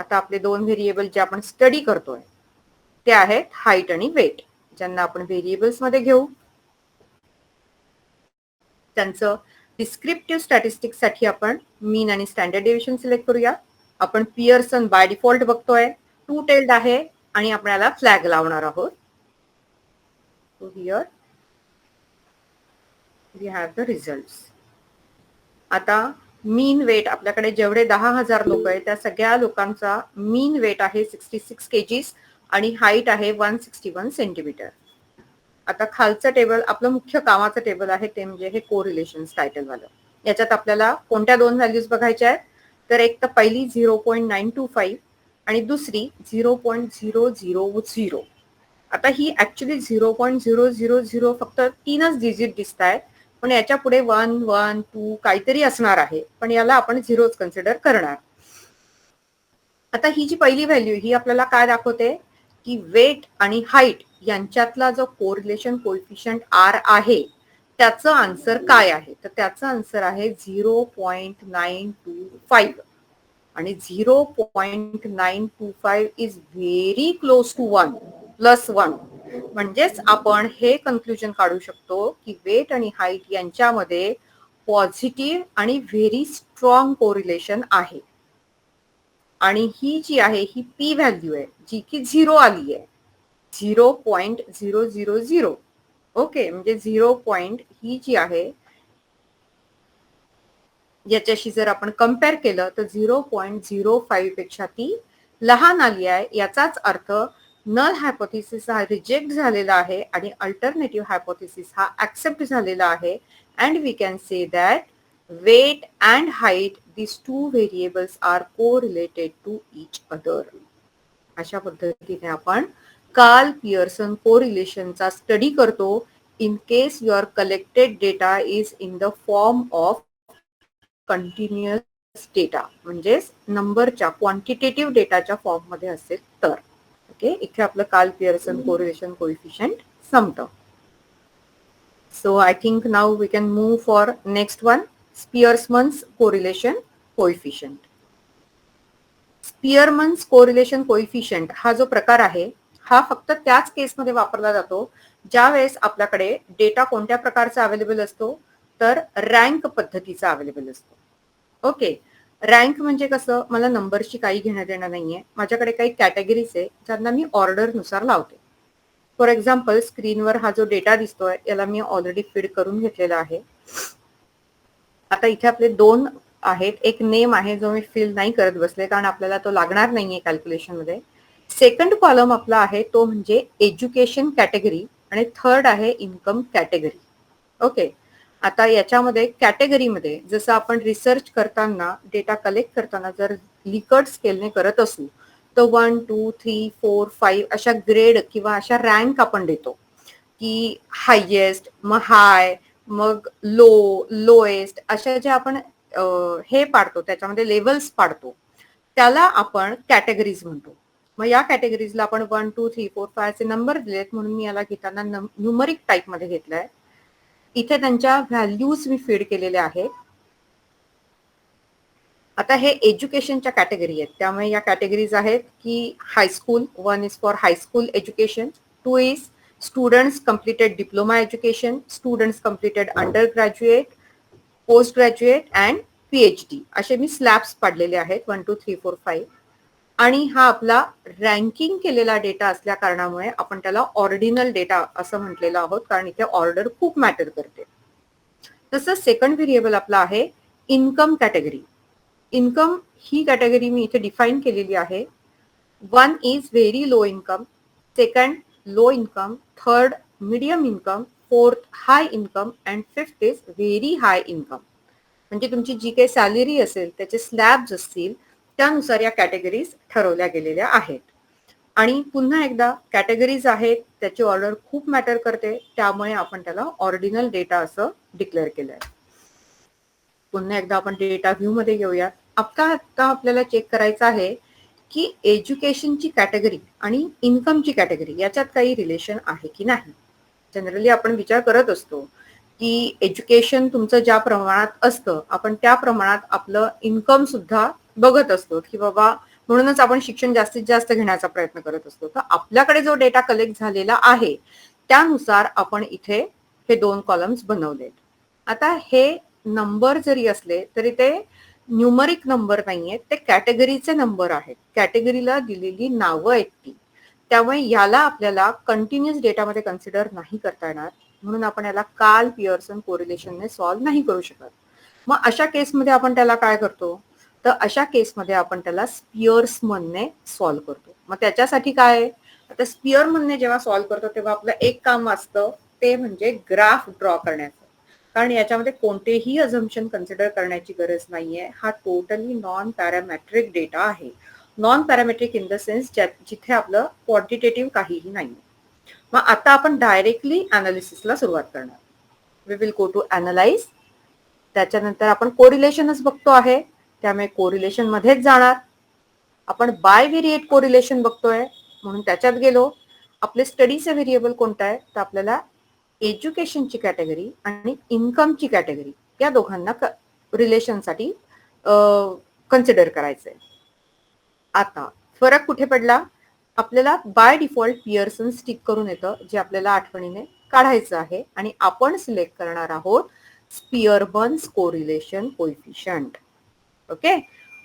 आता आपले दोन व्हेरिएबल जे आपण स्टडी करतोय ते आहेत हाईट आणि वेट, ज्यांना आपण व्हेरिएबल्स मध्ये घेऊ. त्यांचं डिस्क्रिप्टिव्ह स्टॅटिस्टिक्स साठी आपण मीन आणि स्टँडर्ड डेव्हिएशन सिलेक्ट करूया. आपण पियर्सन बाय डिफॉल्ट बघतोय, टू टेल्ड आहे आणि आपल्याला फ्लॅग लावणार आहोत. So here we have the results. आता मीन वेट आपल्याकडे जेवढे 10,000 लोक आहेत त्या सगळ्या लोकांचा मीन वेट आहे 66 kgs आणि हाईट आहे 161 सेंटीमीटर. आता खालचं टेबल आपलं मुख्य कामाचं टेबल आहे, ते म्हणजे हे कोरिलेशन्स टायटल वालं. याच्यात आपल्याला कोणत्या दोन व्हॅल्यूज बघायच्या आहेत, तर एक तर पहिली 0.925 आणि दुसरी 0.000. आता ही ऍक्च्युली 0.000 फक्त 3च डिजिट दिसत आहेत, पण याच्या पुढे 1, 1, 2 काहीतरी असणार आहे, पण याला आपण झिरोच कन्सिडर करणार. आता ही जी पहिली व्हॅल्यू ही आपल्याला काय दाखवते की वेट आणि हाईट यांच्यातला जो कोरिलेशन कोएफिशियंट R आहे त्याचं आन्सर काय आहे, तर त्याचं आन्सर आहे 0.925 आणि 0.925 is very close to 1 plus 1. म्हणजेच आपण हे कन्क्लुजन काढू शकतो की वेट आणि हाईट यांच्यामध्ये पॉझिटिव्ह आणि व्हेरी स्ट्रॉंग कोरिलेशन आहे. आणि ही जी आहे ही पी व्हॅल्यू आहे जी की 0 आली आहे, 0.000. ओके, म्हणजे 0 पॉइंट ही जी आहे याच्याशी जर आपण कम्पेअर केलं तर 0.05 पेक्षा ती लहान आली आहे. याचाच अर्थ नल हायपोथेसिस हा रिजेक्ट झालेला आहे आणि अल्टरनेटिव्ह हायपोथेसिस हा ऍक्सेप्ट झालेला आहे. And we can say that weight and height, these two variables are correlated to each other. अशा पद्धतीने आपण कार्ल पियर्सन कोरिलेशनचा स्टडी करतो in case your collected data is in the form of continuous data, म्हणजेच नंबरच्या quantitative डेटाच्या form मध्ये असेल तर. ओके, इथे आपलं कार्ल पियर्सन कोरिलेशन कोएफिशियंट संपतं. So I think now we can move for next one, Spearman's correlation coefficient. Spearman's correlation coefficient हा जो प्रकार आहे हा फक्त त्याच केसमध्ये वापरला जातो ज्या वेळेस आपल्याकडे डेटा कोणत्या प्रकारचा अवेलेबल असतो, तर रँक पद्धतीचा अवेलेबल असतो. ओके, रँक म्हणजे कसं, मला नंबरची काही घेणं देणं नाहीये, माझ्याकडे काही कॅटेगरीज आहे ज्यांना मी ऑर्डर नुसार लावते. फॉर एक्झाम्पल स्क्रीनवर हा जो डेटा दिसतोय याला मी ऑलरेडी फीड करून घेतलेला आहे. आता इथे आपले दोन आहेत, एक नेम आहे जो मी फिल नाही करत बसले कारण आपल्याला तो लागणार नाहीये कॅल्क्युलेशन मध्ये. सेकंड कॉलम आपला आहे तो म्हणजे एज्युकेशन कॅटेगरी आणि थर्ड आहे इन्कम कॅटेगरी. ओके, आता याच्यामध्ये कॅटेगरीमध्ये जसं आपण रिसर्च करताना डेटा कलेक्ट करताना जर लिकर्ट स्केलने करत असू तर 1, 2, 3, 4, 5 अशा ग्रेड किंवा अशा रँक आपण देतो की हायेस्ट, मग हाय, मग लो, लोएस्ट अशा ज्या आपण हे पाडतो त्याच्यामध्ये लेवल्स पाडतो त्याला आपण कॅटेगरीज म्हणतो. मग या कॅटेगरीजला आपण 1, 2, 3, 4, 5 असे नंबर दिलेत म्हणून मी याला घेताना न्यूमरिक टाईप मध्ये घेतलाय. इथे त्यांच्या व्हॅल्यूज मी फीड केलेल्या आहेत. आता हे एज्युकेशनच्या कॅटेगरी आहेत त्यामुळे या कॅटेगरीज आहेत की high school, 1 is for high school education, 2 is students completed diploma education, students completed under graduate, post graduate and PhD असे मी स्लॅब्स पाडलेले आहेत 1, 2, 3, 4, 5. आणि हा आपला रँकिंग केलेला डेटा असल्या कारणामुळे आपण त्याला ऑर्डिनल डेटा असं म्हटलेलं आहोत कारण इथे ऑर्डर खूप मॅटर करते. तसंच सेकंड व्हेरिएबल आपला आहे इन्कम कॅटेगरी. इन्कम ही कॅटेगरी मी इथे डिफाईन केलेली आहे. 1 is very low income, second low income, third medium income, fourth high income and fifth is very high income. म्हणजे तुमची जी काही सॅलरी असेल त्याचे स्लॅब्स असतील त्यानुसार या कॅटेगरीज ठरवल्या गेलेल्या आहेत. आणि पुन्हा एकदा कॅटेगरीज आहेत त्याची ऑर्डर खूप मॅटर करते त्यामुळे आपण त्याला ऑर्डिनल डेटा असं डिक्लेअर केलंय. पुन्हा एकदा आपण डेटा व्ह्यू मध्ये घेऊया. आता आपल्याला चेक करायचं आहे की एज्युकेशनची कॅटेगरी आणि इन्कमची कॅटेगरी याच्यात काही रिलेशन आहे की नाही. जनरली आपण विचार करत असतो की एज्युकेशन तुमचं ज्या प्रमाणात असतं आपण त्या प्रमाणात आपलं इन्कम सुद्धा बघत असतो की बाबा म्हणूनच आपण शिक्षण जास्तीत जास्त घेण्याचा प्रयत्न करत असतो. तर आपल्याकडे जो डेटा कलेक्ट झालेला आहे त्यानुसार आपण इथे हे 2 कॉलम्स बनवलेत. आता हे नंबर जरी असले तरी ते न्यूमरिक नंबर नाहीयेत, ते कॅटेगरीचे नंबर आहेत. कॅटेगरीला दिलेली नावं आहेत ती, त्यामुळे याला आपल्याला कंटिन्युअस डेटामध्ये कन्सिडर नाही करता येणार म्हणून आपण याला कार्ल पियर्सन कोरिलेशनने सॉल्व्ह नाही करू शकत. मग अशा केसमध्ये आपण त्याला काय करतो, तर अशा केसमध्ये आपण त्याला स्पियर्समनने सॉल्व्ह करतो. मग त्याच्यासाठी काय, आता स्पियरमनने जेव्हा सॉल्व्ह करतो तेव्हा आपलं एक काम असतं ते म्हणजे ग्राफ ड्रॉ करण्याचं. कारण याच्यामध्ये कोणतेही अझम्पशन कन्सिडर करण्याची गरज नाहीये. हा टोटली नॉन पॅरामेट्रिक डेटा आहे. Non parametric in the sense जिथे आपलं क्वांटिटेटिव्ह काहीही नाही. मग आता आपण डायरेक्टली अनालिसिसला सुरुवात करणार. We will go to analyse. त्याच्यानंतर आपण कोरिलेशनच बघतो आहे, त्यामुळे कोरिलेशन मध्येच जाणार. आपण बायव्हेरिएट कोरिलेशन बघतोय म्हणून त्याच्यात गेलो. आपले स्टडीचे व्हेरिएबल कोणतं आहे, तर आपल्याला एज्युकेशनची कॅटेगरी आणि इन्कमची कॅटेगरी या दोघांना रिलेशनसाठी कन्सिडर करायचंय. आता फरक कुठे पडला, आपल्याला बाय डिफॉल्ट पिअर्सन स्टिक करून येतं, जे आपल्याला आठवणीने काढायचं आहे आणि आपण सिलेक्ट करणार आहोत स्पिअरमन्स कोरिलेशन कोइफिशियंट. ओके,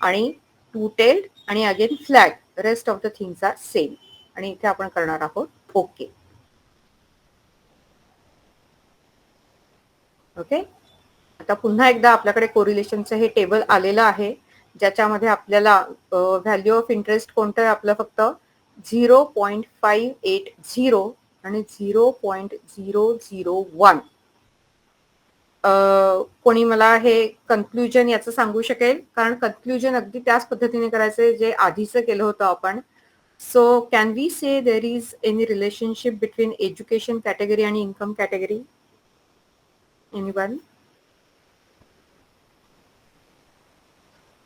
आणि टू टेल्ड आणि again flag, rest of the things are same. आणि इथे आपण करणार आहोत ओके. ओके, आता पुन्हा एकदा आपल्याकडे कोरिलेशनचं हे टेबल आलेलं आहे, ज्याच्यामध्ये आपल्याला व्हॅल्यू ऑफ इंटरेस्ट कोणतं आहे, आपलं फक्त 0.580 आणि 0.001. कोणी मला हे कन्क्लुजन याचं सांगू शकेल, कारण कन्क्लुजन अगदी त्याच पद्धतीने करायचंय जे आधीचं केलं होतं आपण. So can we say there is any relationship between education category आणि income category? Anyone?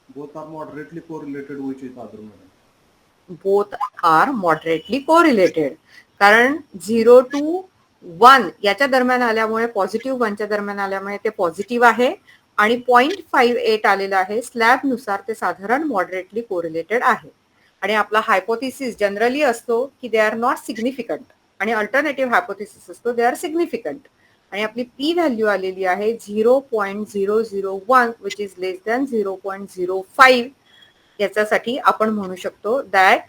Both are moderately correlated with each other. Both are moderately correlated, कारण 0 to 1 याच्या दरम्यान आल्यामुळे, पॉझिटिव्ह 1च्या दरम्यान आल्यामुळे ते पॉझिटिव्ह आहे, आणि 0.58 आलेलं आहे स्लॅब नुसार ते साधारण मॉडरेटली कोरिलेटेड आहे. आणि आपला हायपोथिसिस जनरली असतो की दे आर नॉट सिग्निफिकंट, आणि अल्टरनेटिव्ह हायपोथिसिस असतो दे आर सिग्निफिकंट. आणि आपली पी व्हॅल्यू आलेली आहे 0.001 विच इज लेस दॅन 0.05. याच्यासाठी आपण म्हणू शकतो that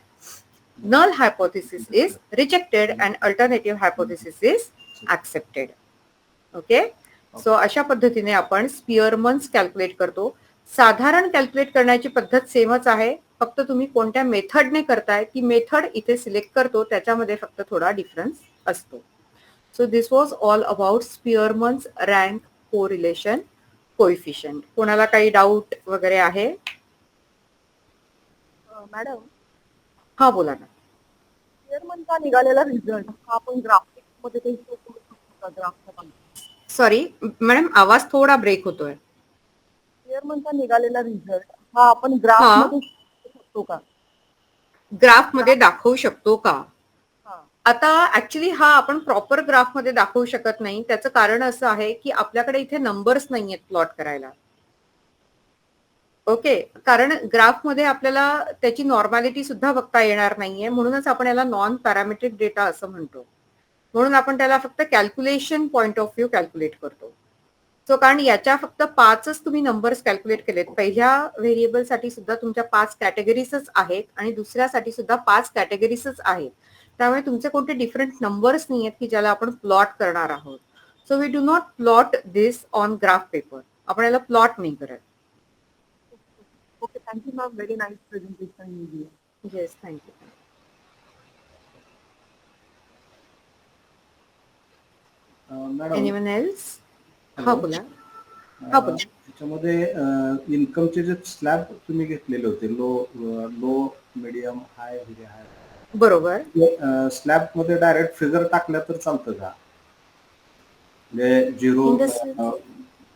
null hypothesis is rejected and alternative hypothesis is accepted. Okay, so अशा पद्धतीने आपण स्पिअरमन्स कॅल्क्युलेट करतो. साधारण कॅल्क्युलेट करण्याची पद्धत सेमच आहे, फक्त तुम्ही कोणत्या मेथडने करताय ती मेथड इथे सिलेक्ट करतो, त्याच्यामध्ये फक्त थोडा डिफरन्स असतो. So this was all about Spearman's rank correlation coefficient. कोणाला काही डाऊट वगैरे आहे? मॅडम, हा बोला ना. स्पिअरमनचा निघालेला रिझल्ट हा आपण ग्राफिक मध्ये काही show करू शकतो का? ग्राफचा सॉरी मॅडम, आवाज थोडा ब्रेक होतोय. स्पिअरमनचा निघालेला रिझल्ट हा आपण ग्राफ हा. मध्ये show करू शकतो का? ग्राफ मध्ये दाखवू शकतो का? हा. आता ऍक्च्युली हा आपण प्रॉपर ग्राफ मध्ये दाखवू शकत नाही. त्याचं कारण असं आहे की आपल्याकडे इथे नंबर्स नाहीयेत प्लॉट करायला. ओके, कारण ग्राफ मध्ये आपल्याला त्याची नॉर्मॅलिटी सुद्धा बघता येणार नाहीये, म्हणूनच आपण याला नॉन पॅरामेट्रिक डेटा असं म्हणतो. म्हणून आपण त्याला फक्त calculation point of view calculate करतो. सो कारण याच्या फक्त 5च तुम्ही नंबर्स कॅल्क्युलेट केलेत. पहिल्या व्हेरिएबलसाठी सुद्धा तुमच्या 5 कॅटेगरीजच आहेत आणि दुसऱ्यासाठी सुद्धा 5 कॅटेगरीजच आहेत. त्यामुळे तुमचे कोणते डिफरंट नंबर्स नाही आहेत की ज्याला आपण प्लॉट करणार आहोत. So we do not plot this on graph paper. आपण याला प्लॉट नाही करत. Okay, thank you ma'am, very nice presentation. Yes, thank you. Madam, anyone else? हा Hello. बोला. हा बोला. त्याच्यामध्ये इन्कमचे जे स्लॅब तुम्ही घेतलेले होते, low medium high very high, बरोबर. स्लॅब मध्ये डायरेक्ट फिगर टाकल्या तर चालतं का? म्हणजे In the 0 sense-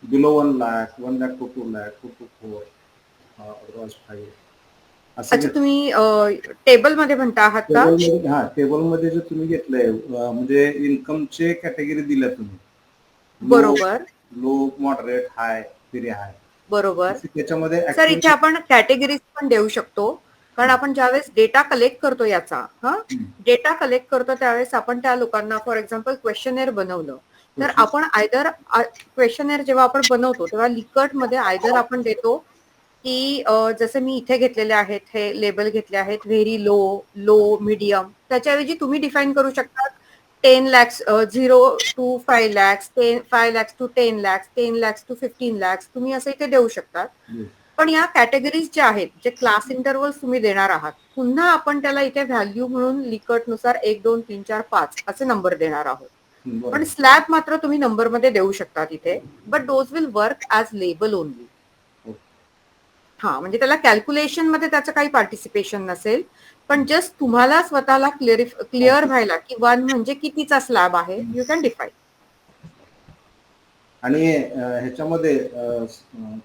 below 1 lakh, 1 lakh two 2 lakh, 2 to 4, otherwise 5. असं अच्छा, तुम्ही टेबल मध्ये म्हणता आहात का? हा, टेबल मध्ये जे तुम्ही घेतलंय, म्हणजे इन्कमचे कॅटेगरी दिल्या तुम्ही, बरोबर लो, मॉडरेट, हाय, व्हेरी हाय. बरोबर. त्याच्यामध्ये सर इथे आपण कॅटेगरीज पण देऊ शकतो, कारण आपण ज्यावेळेस डेटा कलेक्ट करतो याचा डेटा कलेक्ट करतो त्यावेळेस आपण त्या लोकांना, फॉर एक्झाम्पल क्वेश्चनेअर बनवलं तर आपण आयदर क्वेश्चनेअर जेव्हा आपण बनवतो तेव्हा लिकट मध्ये आयदर आपण देतो की जसं मी इथे घेतलेले आहेत, हे लेबल घेतले आहेत व्हेरी लो, लो, मीडियम, त्याच्याऐवजी तुम्ही डिफाईन करू शकता 10 lakhs, 0 to 5 lakhs, 5 lakhs to 10 lakhs, 10 lakhs to 15 lakhs, तुम्ही असं इथे देऊ शकता. पण या कॅटेगरीज ज्या आहेत, जे क्लास इंटरवल्स तुम्ही देणार आहात, पुन्हा आपण त्याला इथे व्हॅल्यू म्हणून लिकट नुसार 1, 2, 3, 4, 5 असे नंबर देणार आहोत. पण स्लॅब मात्र तुम्ही नंबर मध्ये देऊ शकता तिथे, but those will work as label only. हा म्हणजे त्याला कॅल्क्युलेशन मध्ये त्याचं काही पार्टिसिपेशन नसेल, पण जस्ट तुम्हाला स्वतःला क्लिअर व्हायला की 1 म्हणजे कितीचा स्लॅब आहे, यू कॅन डिफाईन. आणि ह्याच्यामध्ये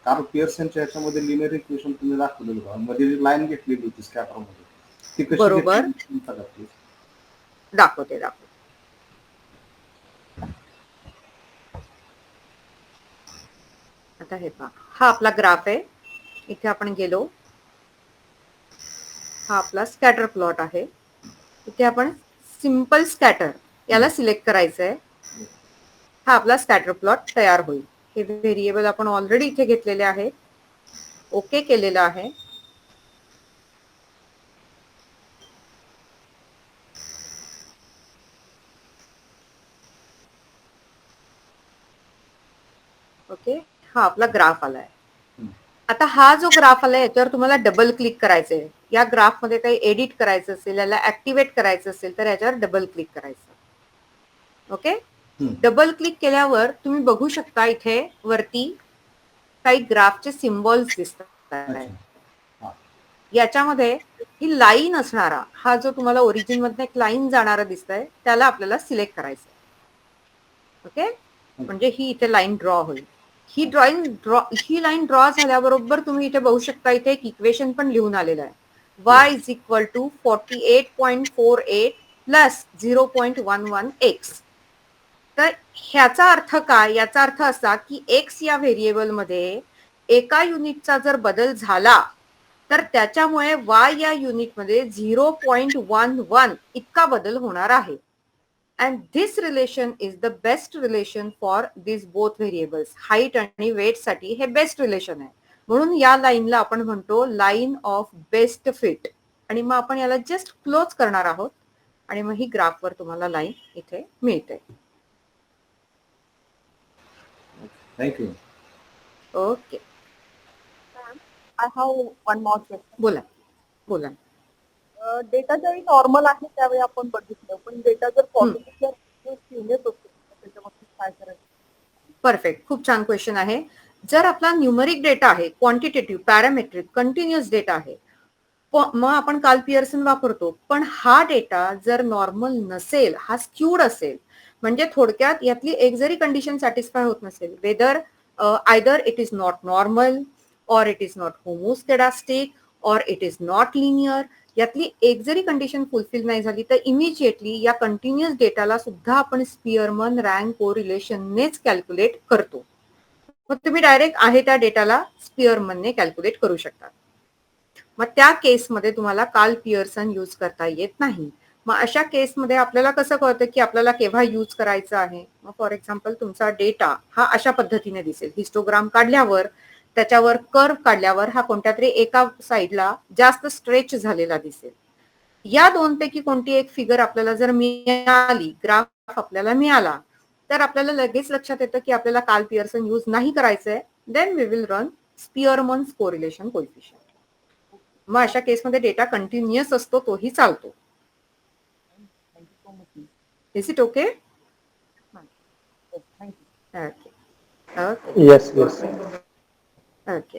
कार्ल पियर्सनच्या ह्याच्यामध्ये लिनियर इक्वेशन तुम्ही दाखवलेलं बघा, मध्ये जी लाईन घेतलेली होती स्कॅटर मध्ये, ती कशी बरोबर. घेतली सांगा please. दाखवते. आता हे पहा, हा आपला ग्राफ आहे. इथे आपण गेलो, हा आपला स्कॅटर प्लॉट आहे. इथे आपण सिंपल स्कॅटर याला सिलेक्ट करायचं आहे. हा आपला स्कॅटर प्लॉट तयार होईल. हे व्हेरिएबल आपण ऑलरेडी इथे घेतलेले आहे, ओके केलेलं आहे. ओके, हा आपला ग्राफ आलाय. आता हा जो ग्राफ आलाय याच्यावर तुम्हाला डबल क्लिक करायचंय. या ग्राफ मध्ये काही एडिट करायचं असेल, याला ऍक्टिव्हेट करायचं असेल तर याच्यावर डबल क्लिक करायचं. ओके, डबल क्लिक केल्यावर तुम्ही बघू शकता इथे वरती काही ग्राफचे सिम्बॉल्स दिसतात. अच्छा. याच्यामध्ये ही लाईन असणारा, हा जो तुम्हाला ओरिजिन मधनं एक लाईन जाणारा दिसतंय, त्याला आपल्याला सिलेक्ट करायचं. ओके, म्हणजे ही इथे लाईन ड्रॉ होईल. ही लाईन ड्रॉ झाल्याबरोबर तुम्ही इथे बघू शकता, इथे एक इक्वेशन पण लिहून आलेलं आहे. y is equal to 48.48 plus 0.11x. तर ह्याचा अर्थ काय? याचा अर्थ असा की x या व्हेरिएबल मध्ये एका युनिटचा जर बदल झाला तर त्याच्यामुळे y या युनिटमध्ये 0.11 इतका बदल होणार आहे. And this relation is the best relation for these both variables. Height आणि वेट साठी हे बेस्ट रिलेशन आहे. म्हणून या लाईनला आपण म्हणतो लाईन ऑफ बेस्ट फिट. आणि मग आपण याला जस्ट क्लोज करणार आहोत आणि मग ही ग्राफवर तुम्हाला लाईन इथे मिळते. Thank you. Okay, I have one more question. बोला. डेटा ज्यावेळी नॉर्मल आहे त्यावेळी आपण बघितलं, पण डेटा जर पॉझिटिव्ह सिरियस असतो त्याच्यामध्ये काय करायचं? परफेक्ट, खूप छान क्वेश्चन आहे. जर आपला न्यूमरिक डेटा आहे, क्वांटिटेटिव्ह, पॅरामेट्रिक, कंटिन्युअस डेटा आहे, मग आपण कार्ल पियर्सन वापरतो. पण हा डेटा जर नॉर्मल नसेल, हा स्क्यूड असेल, म्हणजे थोडक्यात यातली एक जरी कंडिशन सॅटिस्फाय होत नसेल, whether either it is not normal or it is not homoscedastic or it is not linear, यातली एक जरी कंडिशन फुलफिल नाही झाली तर इमिजिएटली या कंटिन्युअस डेटाला सुद्धा आपण स्पियरमन रँक कोरिलेशननेच कॅल्क्युलेट करतो. मग तुम्ही डायरेक्ट आहे त्या डेटाला स्पियरमनने कॅल्क्युलेट करू शकता. मग त्या केसमध्ये तुम्हाला कार्ल पियर्सन यूज करता येत नाही. मग अशा केसमध्ये आपल्याला कसं कळतं की आपल्याला केव्हा यूज करायचं आहे? मग फॉर एक्झाम्पल तुमचा डेटा हा अशा पद्धतीने दिसेल. हिस्टोग्राम काढल्यावर त्याच्यावर कर्व काढल्यावर हा कोणत्या तरी एका साईडला जास्त स्ट्रेच झालेला दिसेल. या दोनपैकी कोणती एक फिगर आपल्याला जर मिळाली, ग्राफ आपल्याला मिळाला, तर आपल्याला लगेच लक्षात येतं की आपल्याला कार्ल पियर्सन यूज नाही करायचंय. Then we will run Spearman's correlation coefficient. मग अशा केसमध्ये डेटा कंटिन्युअस असतो, तोही चालतो. Is it okay? Okay. Yes yes. Okay,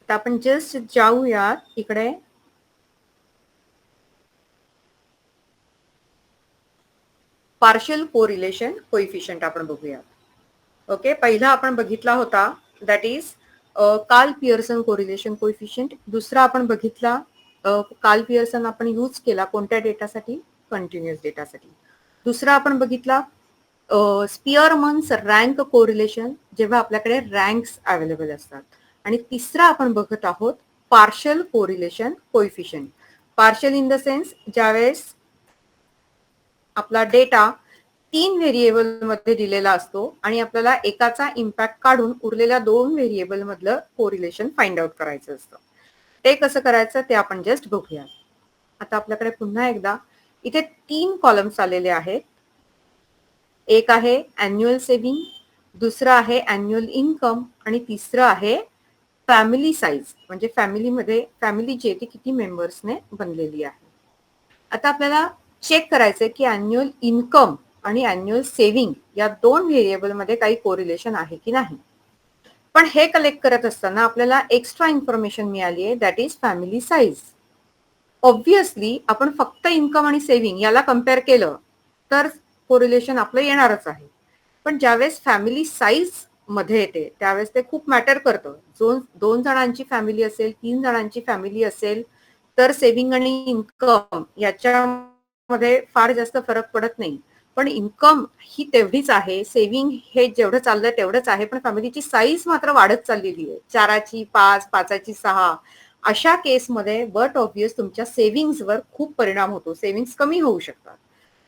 आता आपण जस्ट जाऊया इकडे. पार्शियल कोरिलेशन कोएफिशियंट आपण बघूया. ओके, पहिला आपण बघितला होता that is Karl Pearson correlation coefficient. दुसरा आपण बघितला कार्ल पियर्सन आपण यूज केला कोणत्या डेटासाठी? कंटिन्युअस डेटासाठी. दुसरा आपण बघितला स्पियरमन्स रँक कोरिलेशन, जेव्हा आपल्याकडे रँक्स अवेलेबल असतात. आणि तिसरा आपण बघत आहोत partial correlation coefficient. Partial in the sense ज्यावेळेस आपला डेटा 3 व्हेरिएबल मध्ये दिलेला असतो आणि आपल्याला एकाचा इम्पॅक्ट काढून उरलेल्या 2 व्हेरिएबल मधलं कोरिलेशन फाइंड आउट करायचं असतं. ते कसं करायचं ते आपण जस्ट बघूया. आता आपल्याकडे पुन्हा एकदा इथे 3 कॉलम्स आलेले आहेत. एक आहे अॅन्युअल सेव्हिंग, दुसरं आहे अॅन्युअल इन्कम आणि तिसरं आहे फॅमिली साईज, म्हणजे फॅमिली जी आहे ती किती मेंबर्सने बनलेली आहे. आता आपल्याला चेक करायचंय की अॅन्युअल इन्कम आणि अॅन्युअल सेव्हिंग या 2 व्हेरिएबल मध्ये काही कोरिलेशन आहे की नाही. पण हे कलेक्ट करत असताना आपल्याला एक्स्ट्रा इन्फॉर्मेशन मिळाली आहे, that is family size. Obviously आपण फक्त इन्कम आणि सेव्हिंग याला कम्पेअर केलं तर कोरिलेशन आपलं येणारच आहे. पण ज्यावेळेस फॅमिली साईज मध्ये येते त्यावेळेस ते खूप मॅटर करतं. दोन जणांची फॅमिली असेल, 3 जणांची फॅमिली असेल तर सेव्हिंग आणि इन्कम याच्यामध्ये फार जास्त फरक पडत नाही. पण इन्कम ही तेवढीच आहे, सेव्हिंग हे जेवढं चाललंय तेवढंच आहे, पण फॅमिलीची साईज मात्र वाढत चाललेली आहे. 4ची 5, 5ची 6 अशा केसमध्ये बट ऑब्व्हियस तुमच्या सेव्हिंग्सवर खूप परिणाम होतो. सेव्हिंग्स कमी होऊ शकतात.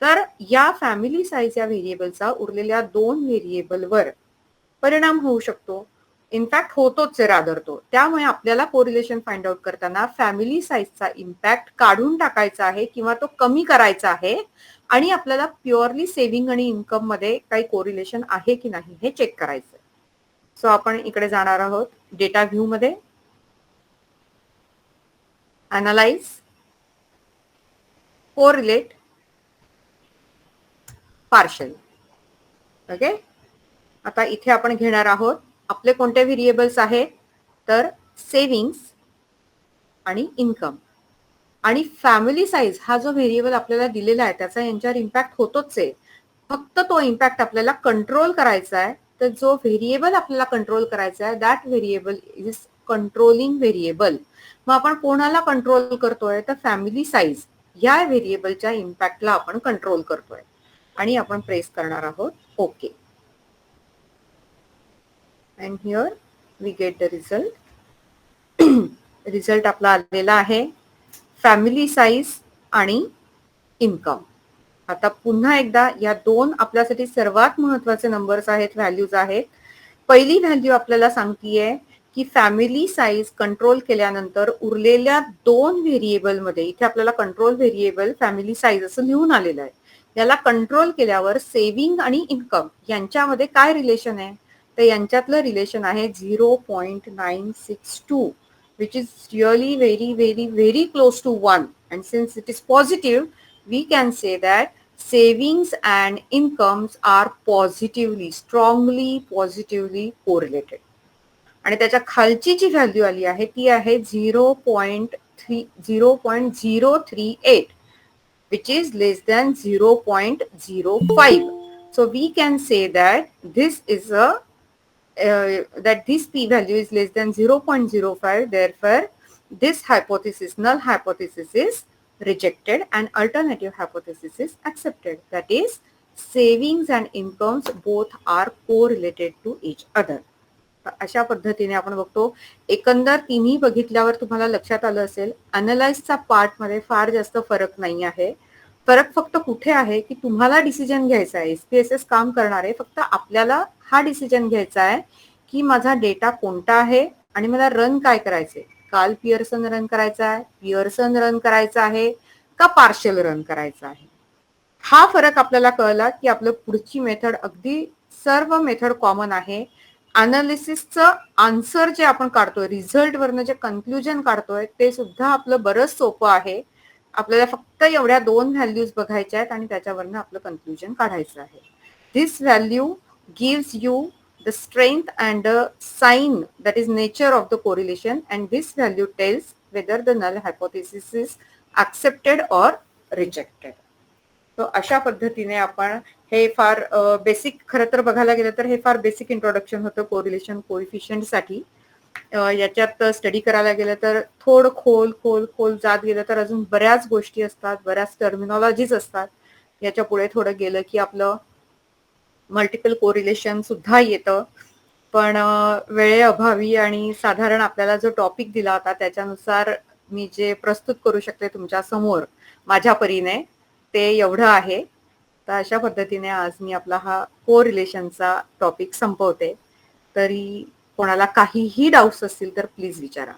तर या फॅमिली साईज या व्हेरिएबलचा उरलेल्या 2 व्हेरिएबलवर परिणाम होऊ शकतो. इनफॅक्ट होतोच आहे रादर तो. त्यामुळे आपल्याला कोरिलेशन फाइंड आउट करताना फॅमिली साईजचा इम्पॅक्ट काढून टाकायचा आहे किंवा तो कमी करायचा आहे आणि आपल्याला प्युअरली सेव्हिंग आणि इन्कम मध्ये काही कोरिलेशन आहे की नाही हे चेक करायचं. सो आपण इकडे जाणार आहोत डेटा व्ह्यू मध्ये, अनालाइज, कोरिलेट, पार्शल. ओके, आता इथे आपण घेणार आहोत आपले कोणते व्हेरिएबल्स आहेत तर सेव्हिंग्स आणि इन्कम आणि फॅमिली साईज हा जो व्हेरिएबल आपल्याला दिलेला आहे त्याचा यांच्यावर इम्पॅक्ट होतोच आहे. फक्त तो इम्पॅक्ट आपल्याला कंट्रोल करायचा आहे. तर जो व्हेरिएबल आपल्याला कंट्रोल करायचा आहे that variable is controlling variable. मग आपण कोणाला कंट्रोल करतोय तर फॅमिली साईज या व्हेरिएबलच्या इम्पॅक्टला आपण कंट्रोल करतोय आणि आपण प्रेस करणार आहोत okay. and here we get the result. Result आपला आलेला आहे फॅमिली साईज आणि इन्कम. आता पुन्हा एकदा या 2 आपल्यासाठी सर्वात महत्वाचे नंबर्स आहेत, व्हॅल्यूज आहेत. पहिली व्हॅल्यू आपल्याला सांगतीये की फॅमिली साईज कंट्रोल केल्यानंतर उरलेल्या 2 व्हेरिएबल मध्ये, इथे आपल्याला कंट्रोल व्हेरिएबल फॅमिली साईज असं लिहून आलेलं आहे, याला कंट्रोल केल्यावर सेव्हिंग आणि इन्कम यांच्यामध्ये काय रिलेशन आहे तर यांच्यातलं रिलेशन आहे 0.962 which is really very close to 1, and since it is positive we can say that savings and incomes are strongly positively correlated. आणि त्याच्या खालची जी व्हॅल्यू आली आहे ती आहे 0.038 which is less than 0.05. so we can say that this is that this p-value is less than 0.05. therefore this hypothesis, null hypothesis, is rejected and alternative hypothesis is accepted, that is savings and incomes both are correlated to each other. अशा पद्धतीने आपण बघतो. एकंदर तिन्ही बघितल्यावर तुम्हाला लक्षात आलं असेल अनालाइजचा पार्ट मध्ये फार जास्त फरक नाही आहे. फरक फक्त कुठे आहे की तुम्हाला डिसिजन घ्यायचा आहे. एसपीएसएस काम करणार आहे, फक्त आपल्याला हा डिसिजन घ्यायचा आहे की माझा डेटा कोणता आहे आणि मला रन काय करायचंय. काल पिअर्सन रन करायचा आहे, पिअर्सन रन करायचा आहे का पार्शल रन करायचा आहे. हा फरक आपल्याला कळला की आपलं पुढची मेथड अगदी सर्व मेथड कॉमन आहे. अनालिसिसचं आन्सर जे आपण काढतोय, रिझल्ट वरनं जे कन्क्लुजन काढतोय ते सुद्धा आपलं बरंच सोपं आहे. आपल्याला फक्त एवढ्या 2 व्हॅल्यूज बघायच्या आहेत आणि त्याच्यावरनं आपलं कन्क्लुजन काढायचं आहे. This value gives you the strength and the sign, that is nature of the correlation, and this value tells whether the null hypothesis is accepted or rejected. तो अशा पद्धतीने आपण हे फार बेसिक, खरं तर बघायला गेलं तर हे फार बेसिक इंट्रोडक्शन होतं कोरिलेशन कोएफिशियंट साठी. याच्यात स्टडी करायला गेलं तर थोडं खोल जात गेलं तर अजून बऱ्याच गोष्टी असतात, बऱ्याच टर्मिनॉलॉजीज असतात. याच्या पुढे थोडं गेलं की आपलं मल्टिपल कोरिलेशन सुद्धा येतं. पण वेळेअभावी आणि साधारण आपल्याला जो टॉपिक दिला होता त्याच्यानुसार मी जे प्रस्तुत करू शकते तुमच्या समोर माझ्या परीने ते एवढं आहे. तर अशा पद्धतीने आज मी आपला हा कोरिलेशनचा टॉपिक संपवते. तरी कोणाला काहीही डाऊट्स असतील तर प्लीज विचारा.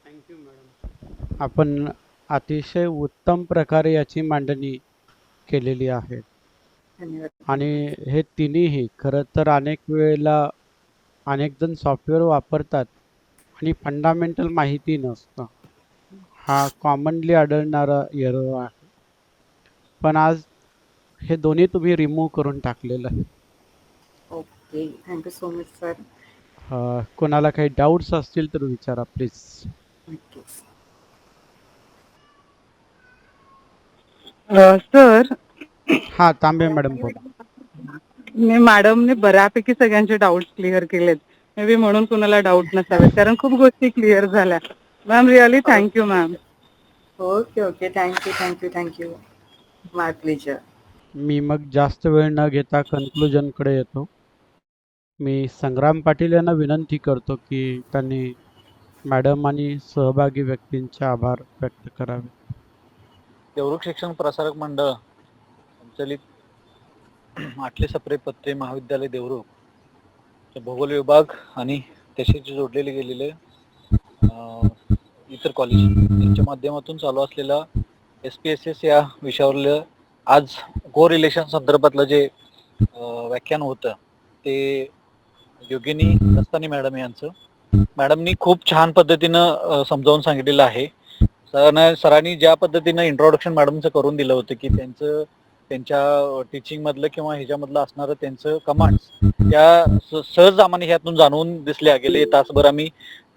Thank you madam. आपण अतिशय उत्तम प्रकारे याची मांडणी केलेली आहे. धन्यवाद. आणि हे तिन्हीही खरं तर अनेक वेळेला अनेक जण सॉफ्टवेअर वापरतात आणि फंडामेंटल माहिती नसतं. हा कॉमनली आढळणारा एरर आहे. पण आज हे दोन्ही तुम्ही रिमूव्ह करून टाकलेलं आहे. Okay. Okay, thank you so much sir. कोणाला काही डाऊट्स असतील तर विचारा प्लीज. नक्कीच. सर हा, तांबे मॅडम बोला. मी मॅडमने बऱ्यापैकी सगळ्यांचे डाऊट्स क्लिअर केलेत. मे बी म्हणून कुणाला डाऊट नसावेत कारण खूप गोष्टी क्लिअर झाल्या. Ma'am really thank you ma'am. Okay okay, thank you. My pleasure. मी मग जास्त वेळ न घेता कन्क्लुजनकडे येतो. मी संग्राम पाटील यांना विनंती करतो की त्यांनी मॅडम आणि सहभागी व्यक्तींचे आभार व्यक्त करावे. देवरुख शिक्षण प्रसारक मंडळ संचलित आठले सप्रे पत्रे महाविद्यालय देवरुख चे भूगोल विभाग आणि त्याच्याशी जोडलेले गेलेले इतर कॉलेज यांच्या माध्यमातून चालू असलेला SPSS या विषयावरलं आज को रिलेशन संदर्भातलं जे व्याख्यान होतं ते योगिनी दस्तानी मॅडम यांचं. मॅडमनी खूप छान पद्धतीनं समजावून सांगितलेलं आहे. सरांनी ज्या पद्धतीनं इंट्रोडक्शन मॅडमचं करून दिलं होतं की त्यांच्या टीचिंग मधलं किंवा ह्याच्यामधलं असणारं त्यांचं कमांड्स त्या सहज आम्हाला ह्यातून जाणवून दिसल्या. गेले तासभर आम्ही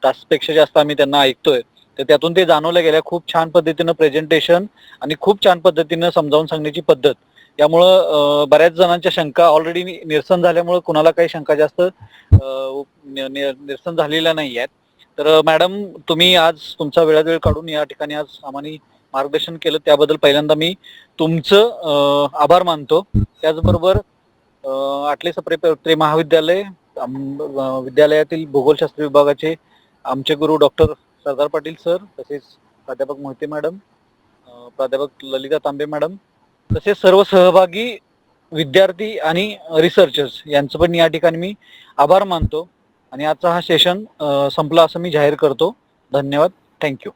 तासपेक्षा जास्त आम्ही त्यांना ऐकतोय तर त्यातून ते जाणवल्या गेल्या. खूप छान पद्धतीनं प्रेझेंटेशन आणि खूप छान पद्धतीनं समजावून सांगण्याची पद्धत यामुळं बऱ्याच जणांच्या शंका ऑलरेडी निरसन झाल्यामुळे कुणाला काही शंका जास्त निरसन झालेल्या नाही आहेत. तर मॅडम तुम्ही आज तुमचा वेळ काढून या ठिकाणी आज आम्हाला मार्गदर्शन केलं त्याबद्दल पहिल्यांदा मी तुमचं आभार मानतो. त्याचबरोबर आठले सप्रे महाविद्यालय विद्यालयातील भूगोलशास्त्र विभागाचे आमचे गुरु डॉक्टर सरदार पाटील सर, तसेच प्राध्यापक मोहिते मॅडम, प्राध्यापक ललिता तांबे मॅडम, तसेच सर्व सहभागी विद्यार्थी आणि रिसर्चर्स यांचं पण या ठिकाणी मी आभार मानतो आणि आजचा हा सेशन संपला असं मी जाहीर करतो. धन्यवाद. थँक्यू.